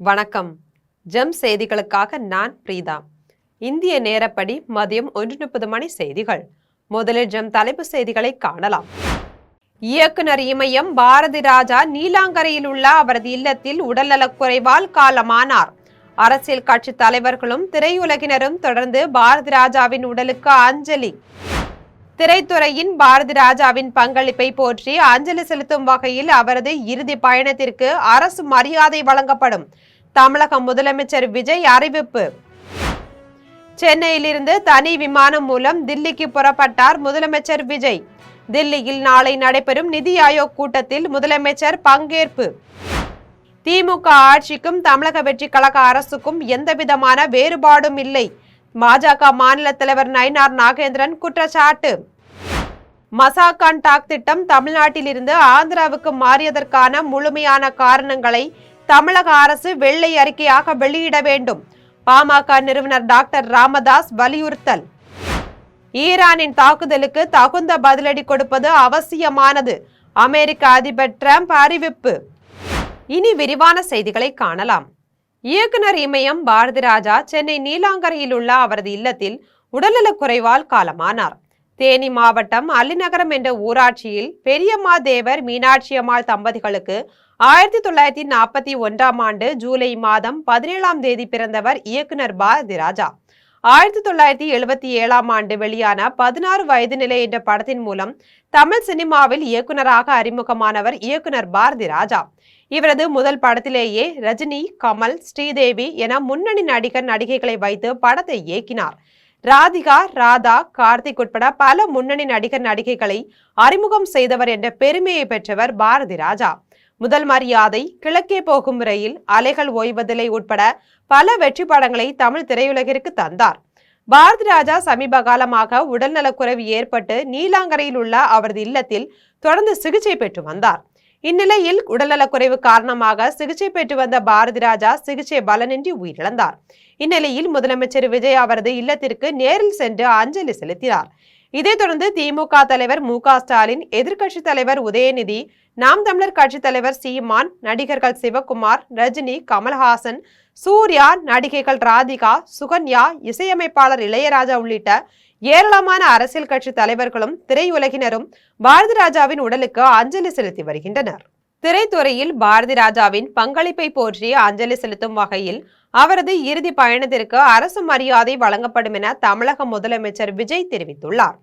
வணக்கம். ஜெம் செய்திகளுக்காக நான் பிரீதா. இந்திய நேரப்படி மதியம் 1:30 மணி செய்திகள். முதலில் ஜெம் தலைப்பு செய்திகளை காணலாம். இயக்குனர் இமயம் பாரதி ராஜா நீலாங்கரையில் உள்ள அவரது இல்லத்தில் உடல்நலக்குறைவால் காலமானார். அரசியல் கட்சி தலைவர்களும் திரையுலகினரும் தொடர்ந்து பாரதி ராஜாவின் உடலுக்கு அஞ்சலி. திரைத்துறையின் பாரதி ராஜாவின் பங்களிப்பை போற்றி அஞ்சலி செலுத்தும் வகையில் அவரது இறுதி பயணத்திற்கு அரசு மரியாதை வழங்கப்படும். தமிழக முதலமைச்சர் விஜய் அறிவிப்பு. சென்னையிலிருந்து தனி விமானம் மூலம் தில்லிக்கு புறப்பட்டார் முதலமைச்சர் விஜய். தில்லியில் நாளை நடைபெறும் நிதி ஆயோக் கூட்டத்தில் முதலமைச்சர் பங்கேற்பு. திமுக ஆட்சிக்கும் தமிழக வெற்றி கழக அரசுக்கும் எந்தவிதமான வேறுபாடும் இல்லை. பாஜக மாநில தலைவர் நயினார் நாகேந்திரன் குற்றச்சாட்டு. மசாக்கான் டாக் திட்டம் தமிழ்நாட்டிலிருந்து ஆந்திராவுக்கு மாறியதற்கான முழுமையான காரணங்களை தமிழக அரசு வெள்ளை அறிக்கையாக வெளியிட வேண்டும். பாமக நிறுவனர் டாக்டர் ராமதாஸ் வலியுறுத்தல். ஈரானின் தாக்குதலுக்கு தகுந்த பதிலடி கொடுப்பது அவசியமானது. அமெரிக்க அதிபர் டிரம்ப் அறிவிப்பு. இனி விரிவான செய்திகளை காணலாம். இயக்குனர் இமயம் பாரதி ராஜா சென்னை நீலாங்கரையில் உள்ள அவரது இல்லத்தில் உடல்நலக்குறைவால் காலமானார். தேனி மாவட்டம் அல்லிநகரம் என்ற ஊராட்சியில் பெரியம்மா தேவர் மீனாட்சி அம்மாள் தம்பதிகளுக்கு 1941ஆம் ஆண்டு ஜூலை மாதம் 17ஆம் தேதி பிறந்தவர் இயக்குனர் பாரதி ராஜா. 1977ஆம் ஆண்டு வெளியான 16 வயது நிலை என்ற படத்தின் மூலம் தமிழ் சினிமாவில் இயக்குனராக அறிமுகமானவர் இயக்குனர் பாரதி ராஜா. இவரது முதல் படத்திலேயே ரஜினி, கமல், ஸ்ரீதேவி என முன்னணி நடிகர் நடிகைகளை வைத்து படத்தை இயக்கினார். ராதிகா, ராதா, கார்த்திக் உட்பட பல முன்னணி நடிகர் நடிகைகளை அறிமுகம் செய்தவர் என்ற பெருமையை பெற்றவர் பாரதி ராஜா. முதல் மரியாதை, கிழக்கே போகும் ரயில், அலைகள் ஓய்வதில்லை உட்பட பல வெற்றி படங்களை தமிழ் திரையுலகிற்கு தந்தார். பாரதி ராஜா சமீப காலமாக உடல்நலக்குறைவு ஏற்பட்டு நீலாங்கரையில் உள்ள அவரது இல்லத்தில் தொடர்ந்து சிகிச்சை பெற்று வந்தார். இந்நிலையில் உடல்நலக்குறைவு காரணமாக சிகிச்சை பெற்று வந்த பாரதி ராஜா சிகிச்சை பலனின்றி உயிரிழந்தார். இந்நிலையில் முதலமைச்சர் விஜய் அவரது இல்லத்திற்கு நேரில் சென்று அஞ்சலி செலுத்தினார். இதைத் தொடர்ந்து திமுக தலைவர் மு.க. ஸ்டாலின், எதிர்க்கட்சி தலைவர் உதயநிதி, நாம் தமிழர் கட்சி தலைவர் சீமான், நடிகர்கள் சிவகுமார், ரஜினி, கமல்ஹாசன், சூர்யா, நடிகைகள் ராதிகா, சுகன்யா, இசையமைப்பாளர் இளையராஜா உள்ளிட்ட ஏராளமான அரசியல் கட்சி தலைவர்களும் திரையுலகினரும் பாரதி ராஜாவின் உடலுக்கு அஞ்சலி செலுத்தி வருகின்றனர். திரைத்துறையில் பாரதி ராஜாவின் பங்களிப்பை போற்றி அஞ்சலி செலுத்தும் வகையில் அவரது இறுதி பயணத்திற்கு அரசு மரியாதை வழங்கப்படும் என தமிழக முதலமைச்சர் விஜய் தெரிவித்துள்ளார்.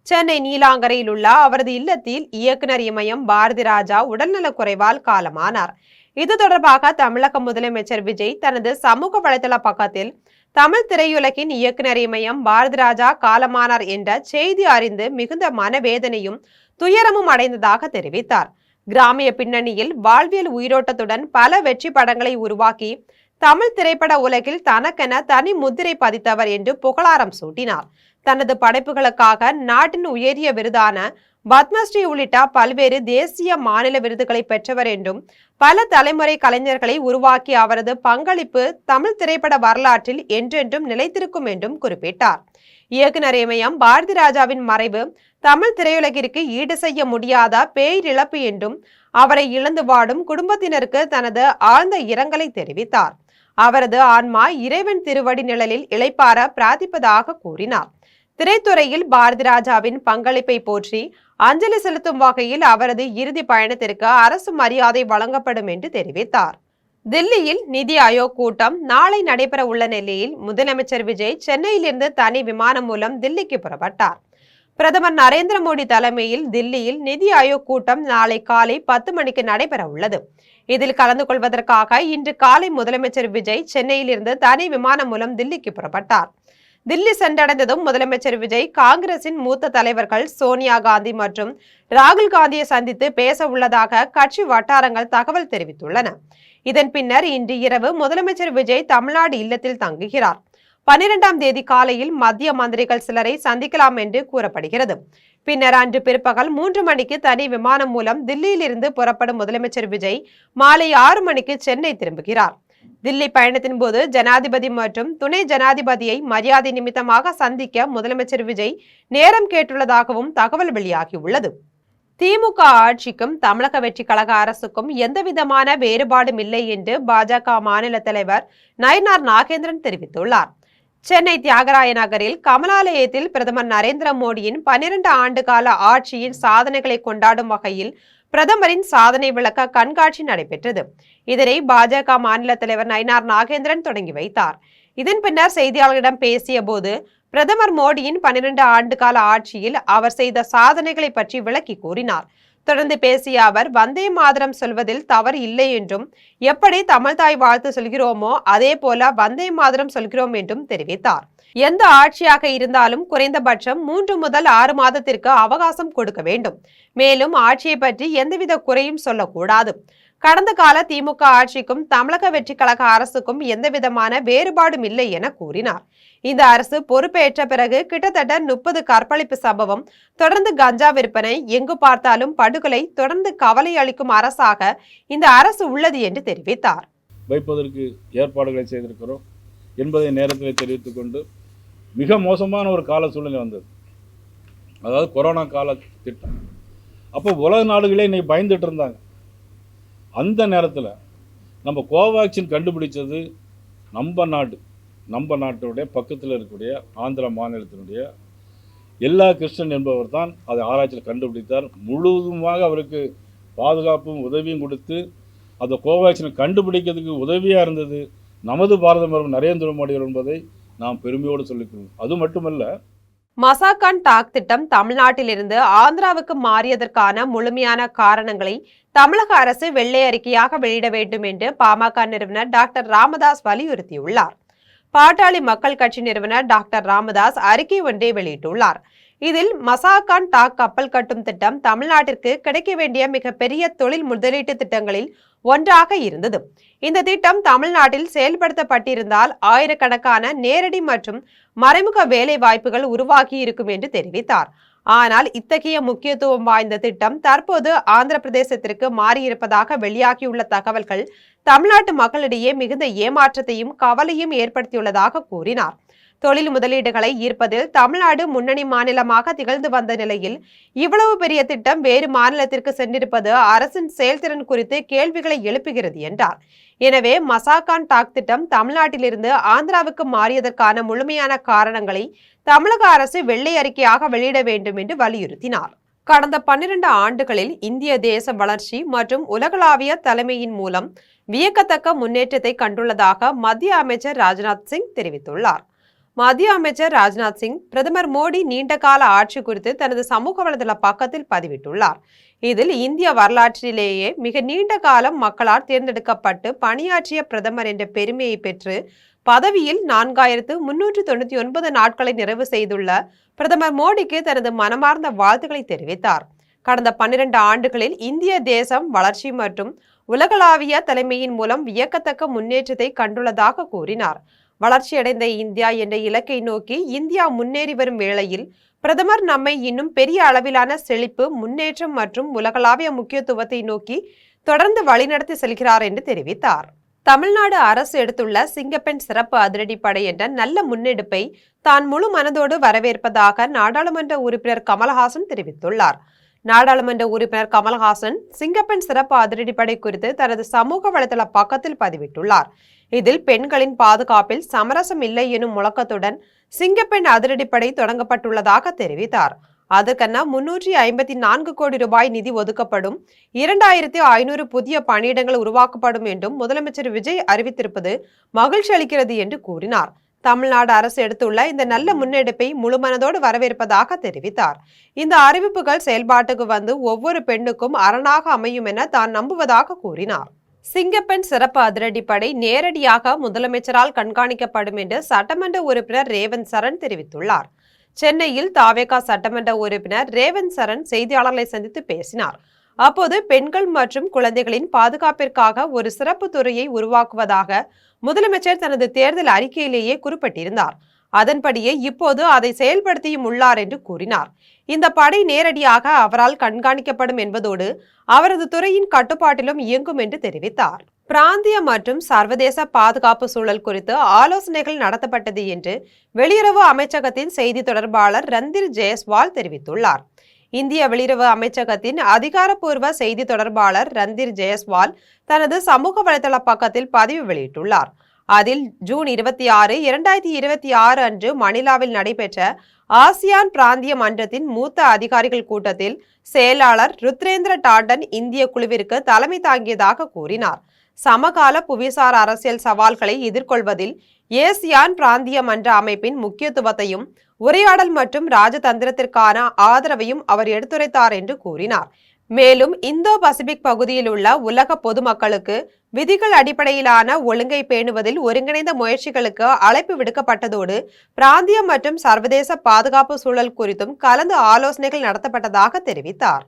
சென்னை நீலாங்கரையில் உள்ள அவரது இல்லத்தில் இயக்குனர் இமயம் பாரதி ராஜா உடல்நலக்குறைவால் காலமானார். இது தொடர்பாக தமிழக முதலமைச்சர் விஜய் தனது சமூக வலைதள பக்கத்தில் தமிழ் திரையுலகின் இயக்குனர் இமயம் பாரதி ராஜா காலமானார் என்ற செய்தி அறிந்து மிகுந்த மனவேதனையும் துயரமும் அடைந்ததாக தெரிவித்தார். கிராமிய பின்னணியில் வாழ்வியல் உயிரோட்டத்துடன் பல வெற்றி படங்களை உருவாக்கி தமிழ் திரைப்பட உலகில் தனக்கென தனி முத்திரை பதித்தவர் என்று புகழாரம் சூட்டினார். தனது படைப்புகளுக்காக நாட்டின் உயரிய விருதான பத்மஸ்ரீ உள்ளிட்ட பல்வேறு தேசிய மாநில விருதுகளை பெற்றவர் என்றும் பல தலைமுறை கலைஞர்களை உருவாக்கிய அவரது பங்களிப்பு தமிழ் திரைப்பட வரலாற்றில் என்றென்றும் நிலைத்திருக்கும் என்றும் குறிப்பிட்டார். இயக்குனர் இமயம் பாரதி ராஜாவின் மறைவு தமிழ் திரையுலகிற்கு ஈடு செய்ய முடியாத பேரிழப்பு என்றும் அவரை இழந்து வாடும் குடும்பத்தினருக்கு தனது ஆழ்ந்த இரங்கலை தெரிவித்தார். அவரது ஆன்மா இறைவன் திருவடி நிழலில் இளைப்பார பிரார்த்திப்பதாக கூறினார். திரைத்துறையில் பாரதி ராஜாவின் பங்களிப்பை போற்றி அஞ்சலி செலுத்தும் வகையில் அவரது இறுதி பயணத்திற்கு அரசு மரியாதை வழங்கப்படும் என்று தெரிவித்தார். தில்லியில் நிதி ஆயோக் கூட்டம் நாளை நடைபெற உள்ள நிலையில் முதலமைச்சர் விஜய் சென்னையிலிருந்து தனி விமானம் மூலம் தில்லிக்கு புறப்பட்டார். பிரதமர் நரேந்திர மோடி தலைமையில் தில்லியில் நிதி ஆயோக் கூட்டம் நாளை காலை 10 மணிக்கு நடைபெற உள்ளது. இதில் கலந்து கொள்வதற்காக இன்று காலை முதலமைச்சர் விஜய் சென்னையிலிருந்து தனி விமானம் மூலம் தில்லிக்கு புறப்பட்டார். தில்லி சென்றடைந்ததும் முதலமைச்சர் விஜய் காங்கிரசின் மூத்த தலைவர்கள் சோனியா காந்தி மற்றும் ராகுல் காந்தியை சந்தித்து பேச உள்ளதாக கட்சி வட்டாரங்கள் தகவல் தெரிவித்துள்ளன. இதன் பின்னர் இன்று இரவு முதலமைச்சர் விஜய் தமிழ்நாடு இல்லத்தில் தங்குகிறார். 12ஆம் தேதி காலையில் மத்திய மந்திரிகள் சிலரை சந்திக்கலாம் என்று கூறப்படுகிறது. பின்னர் அன்று பிற்பகல் 3 மணிக்கு தனி விமானம் மூலம் தில்லியிலிருந்து புறப்படும் முதலமைச்சர் விஜய் மாலை 6 மணிக்கு சென்னை திரும்புகிறார். தில்லி பயணத்தின் போது ஜனாதிபதி மற்றும் துணை ஜனாதிபதியை மரியாதை நிமித்தமாக சந்திக்க முதலமைச்சர் விஜய் நேரம் கேட்டுள்ளதாகவும் தகவல் வெளியாகியுள்ளது. திமுக ஆட்சிக்கும் தமிழக வெற்றி கழக அரசுக்கும் எந்தவிதமான வேறுபாடும் இல்லை என்று பாஜக மாநில தலைவர் நயினார் நாகேந்திரன் தெரிவித்துள்ளார். சென்னை தியாகராய நகரில் கமலாலயத்தில் பிரதமர் நரேந்திர மோடியின் 12 ஆண்டு கால ஆட்சியின் சாதனைகளை கொண்டாடும் வகையில் பிரதமரின் சாதனை விளக்க கண்காட்சி நடைபெற்றது. இதனை பாஜக மாநில தலைவர் நயினார் நாகேந்திரன் தொடங்கி வைத்தார். இதன் பின்னர் செய்தியாளர்களிடம் பேசிய போது பிரதமர் மோடியின் 12 ஆண்டு கால ஆட்சியில் அவர் செய்த சாதனைகளை பற்றி விளக்கி கூறினார். தொடர்ந்து பேசிய அவர் வந்தே மாதரம் சொல்வதில் தவறு இல்லை என்றும், எப்படி தமிழ்தாய் வாழ்த்து சொல்கிறோமோ அதே போல வந்தே மாதரம் சொல்கிறோம் என்றும் தெரிவித்தார். எந்த ஆட்சியாக இருந்தாலும் குறைந்தபட்சம் 3 முதல் 6 மாதத்திற்கு அவகாசம் கொடுக்க வேண்டும். மேலும் ஆட்சியை பற்றி எந்தவித குறையும் சொல்லக்கூடாது. கடந்த கால திமுக ஆட்சிக்கும் தமிழக வெற்றி கழக அரசுக்கும் எந்தவிதமான வேறுபாடும் இல்லை என கூறினார். இந்த அரசு பொறுப்பேற்ற பிறகு கிட்டத்தட்ட 30 கற்பழிப்பு சம்பவம், தொடர்ந்து கஞ்சா விற்பனை, எங்கு பார்த்தாலும் படுகொலை, தொடர்ந்து கவலை அளிக்கும் அரசாக இந்த அரசு உள்ளது என்று தெரிவித்தார். வைப்பதற்கு ஏற்பாடுகளை செய்திருக்கிறோம் என்பதை நேரத்தில் தெரிவித்துக் கொண்டு, மிக மோசமான ஒரு கால சூழ்நிலை வந்தது. அதாவது கொரோனா கால திட்டம். அப்போ உலக நாடுகளே இன்னைக்கு பயந்துட்டு இருந்தாங்க. அந்த நேரத்தில் நம்ம கோவேக்சின் கண்டுபிடிச்சது நம்ம நாட்டுடைய பக்கத்தில் இருக்கக்கூடிய ஆந்திரா மாநிலத்தினுடைய எல்லா கிருஷ்ணன் என்பவர் தான் அதை ஆராய்ச்சியில் கண்டுபிடித்தார். முழுவதுமாக அவருக்கு பாதுகாப்பும் உதவியும் கொடுத்து அந்த கோவேக்சினை கண்டுபிடிக்கிறதுக்கு உதவியாக இருந்தது நமது பாரத பிரதமர் நரேந்திர மோடி என்பதை நாம் பெருமையோடு சொல்லிக்கொள்வோம். அது மட்டுமல்ல, மசாக்கான் டாக் திட்டம் தமிழ்நாட்டிலிருந்து ஆந்திராவுக்கு மாறியதற்கான முழுமையான காரணங்களை தமிழக அரசு வெள்ளை அறிக்கையாக வெளியிட வேண்டும் என்று பாமக நிறுவனர் டாக்டர் ராமதாஸ் வலியுறுத்தியுள்ளார். பாட்டாளி மக்கள் கட்சி நிறுவனர் டாக்டர் ராமதாஸ் அறிக்கை ஒன்றை வெளியிட்டுள்ளார். இதில் மசாக்கான் டாக் கப்பல் கட்டும் திட்டம் தமிழ்நாட்டிற்கு கிடைக்க வேண்டிய மிகப்பெரிய தொழில் முதலீட்டு திட்டங்களில் ஒன்றாக இருந்தது. இந்த திட்டம் தமிழ்நாட்டில் செயல்படுத்தப்பட்டிருந்தால் ஆயிரக்கணக்கான நேரடி மற்றும் மறைமுக வேலை வாய்ப்புகள் உருவாகி இருக்கும் என்று தெரிவித்தார். ஆனால் இத்தகைய முக்கியத்துவம் வாய்ந்த திட்டம் தற்போது ஆந்திர பிரதேசத்திற்கு மாறியிருப்பதாக வெளியாகியுள்ள தகவல்கள் தமிழ்நாட்டு மக்களிடையே மிகுந்த ஏமாற்றத்தையும் கவலையும் ஏற்படுத்தியுள்ளதாக கூறினார். தொழில் முதலீடுகளை ஈர்ப்பதில் தமிழ்நாடு முன்னணி மாநிலமாக திகழ்ந்து வந்த நிலையில் இவ்வளவு பெரிய திட்டம் வேறு மாநிலத்திற்கு சென்றிருப்பது அரசின் செயல்திறன் குறித்து கேள்விகளை எழுப்புகிறது என்றார். எனவே மசாக்கான் டாக் திட்டம் தமிழ்நாட்டிலிருந்து ஆந்திராவுக்கு மாறியதற்கான முழுமையான காரணங்களை தமிழக அரசு வெள்ளை அறிக்கையாக வெளியிட வேண்டும் என்று வலியுறுத்தினார். கடந்த 12 ஆண்டுகளில் இந்திய தேச வளர்ச்சி மற்றும் உலகளாவிய தலைமையின் மூலம் வியக்கத்தக்க முன்னேற்றத்தை கண்டுள்ளதாக மத்திய அமைச்சர் ராஜ்நாத் சிங் தெரிவித்துள்ளார். மத்திய அமைச்சர் ராஜ்நாத் சிங் பிரதமர் மோடி நீண்டகால ஆட்சி குறித்து தனது சமூக வலைதள பக்கத்தில் பதிவிட்டுள்ளார். இதில் இந்திய வரலாற்றிலேயே மிக நீண்ட காலம் மக்களால் தேர்ந்தெடுக்கப்பட்டு பணியாற்றிய பிரதமர் என்ற பெருமையை பெற்று பதவியில் 4399 நாட்களை நிறைவு செய்துள்ள பிரதமர் மோடிக்கு தனது மனமார்ந்த வாழ்த்துக்களை தெரிவித்தார். கடந்த 12 ஆண்டுகளில் இந்திய தேசம் வளர்ச்சி மற்றும் உலகளாவிய தலைமையின் மூலம் வியக்கத்தக்க முன்னேற்றத்தை கண்டுள்ளதாக கூறினார். வளர்ச்சியடைந்த இந்தியா என்ற இலக்கை நோக்கி இந்தியா முன்னேறி வரும் வேளையில் பிரதமர் நம்மை இன்னும் பெரிய அளவிலான செழிப்பு, முன்னேற்றம் மற்றும் உலகளாவிய முக்கியத்துவத்தை நோக்கி தொடர்ந்து வழிநடத்தி செல்கிறார் என்று தெரிவித்தார். தமிழ்நாடு அரசு எடுத்துள்ள சிங்கப்பெண் சிறப்பு அதிரடிப்படை என்ற நல்ல முன்னெடுப்பை தான் முழு மனதோடு வரவேற்பதாக நாடாளுமன்ற உறுப்பினர் கமல்ஹாசன் தெரிவித்துள்ளார். நாடாளுமன்ற உறுப்பினர் கமல்ஹாசன் சிங்கப்பெண் சிறப்பு அதிரடிப்படை குறித்து தனது சமூக வலைதள பக்கத்தில் பதிவிட்டுள்ளார். இதில் பெண்களின் பாதுகாப்பில் சமரசம் இல்லை எனும் முழக்கத்துடன் சிங்கப்பெண் அதிரடிப்படை தொடங்கப்பட்டுள்ளதாக தெரிவித்தார். அதற்கென 354 கோடி ரூபாய் நிதி ஒதுக்கப்படும், 2500 புதிய பணியிடங்கள் உருவாக்கப்படும் என்றும் முதலமைச்சர் விஜய் அறிவித்திருப்பது மகிழ்ச்சி அளிக்கிறது என்று கூறினார். தமிழ்நாடு அரசு எடுத்துள்ள இந்த நல்ல முன்னெடுப்பை முழுமனதோடு வரவேற்பதாக தெரிவித்தார். இந்த அறிவிப்புகள் செயல்பாட்டுக்கு வந்து ஒவ்வொரு பெண்ணுக்கும் அரணாக அமையும் என தான் நம்புவதாக கூறினார். சிங்கப்பெண் சிறப்பு அதிரடிப்படை நேரடியாக முதலமைச்சரால் கண்காணிக்கப்படும் என்று சட்டமன்ற உறுப்பினர் ரேவந்த் சரண் தெரிவித்துள்ளார். சென்னையில் தாவேகா சட்டமன்ற உறுப்பினர் ரேவந்த் சரண் செய்தியாளர்களை சந்தித்து பேசினார். அப்போது பெண்கள் மற்றும் குழந்தைகளின் பாதுகாப்பிற்காக ஒரு சிறப்பு துறையை உருவாக்குவதாக முதலமைச்சர் தனது தேர்தல் அறிக்கையிலேயே குறிப்பிட்டிருந்தார். அதன்படியே இப்போது அதை செயல்படுத்தியும் உள்ளார் என்று கூறினார். இந்த படை நேரடியாக அவரால் கண்காணிக்கப்படும் என்பதோடு அவரது துறையின் கட்டுப்பாட்டிலும் இயங்கும் என்று தெரிவித்தார். பிராந்திய மற்றும் சர்வதேச பாதுகாப்பு சூழல் குறித்து ஆலோசனைகள் நடத்தப்பட்டது என்று வெளியுறவு அமைச்சகத்தின் செய்தி தொடர்பாளர் ரந்தீர் ஜெயஸ்வால் தெரிவித்துள்ளார். இந்திய வெளியுறவு அமைச்சகத்தின் அதிகாரப்பூர்வ செய்தி தொடர்பாளர் ரந்தீர் ஜெயஸ்வால் தனது சமூக வலைதள பக்கத்தில் பதிவு வெளியிட்டுள்ளார். அதில் ஜூன் 26, 2026 அன்று மணிலாவில் நடைபெற்ற ஆசியான் பிராந்திய மன்றத்தின் மூத்த அதிகாரிகள் கூட்டத்தில் செயலாளர் ருத்ரேந்திர டாண்டன் இந்திய குழுவிற்கு தலைமை தாங்கியதாக கூறினார். சமகால புவிசார் அரசியல் சவால்களை எதிர்கொள்வதில் ஏசியான் பிராந்திய மன்ற அமைப்பின் முக்கியத்துவத்தையும் உரையாடல் மற்றும் ராஜதந்திரத்திற்கான ஆதரவையும் அவர் எடுத்துரைத்தார் என்று கூறினார். மேலும் இந்தோ பசிபிக் பகுதியில் உள்ள உலக பொதுமக்களுக்கு விதிகள் அடிப்படையிலான ஒழுங்கை பேணுவதில் ஒருங்கிணைந்த முயற்சிகளுக்கு அழைப்பு விடுக்கப்பட்டதோடு பிராந்திய மற்றும் சர்வதேச பாதுகாப்பு சூழல் குறித்தும் கலந்து ஆலோசனைகள் நடத்தப்பட்டதாக தெரிவித்தார்.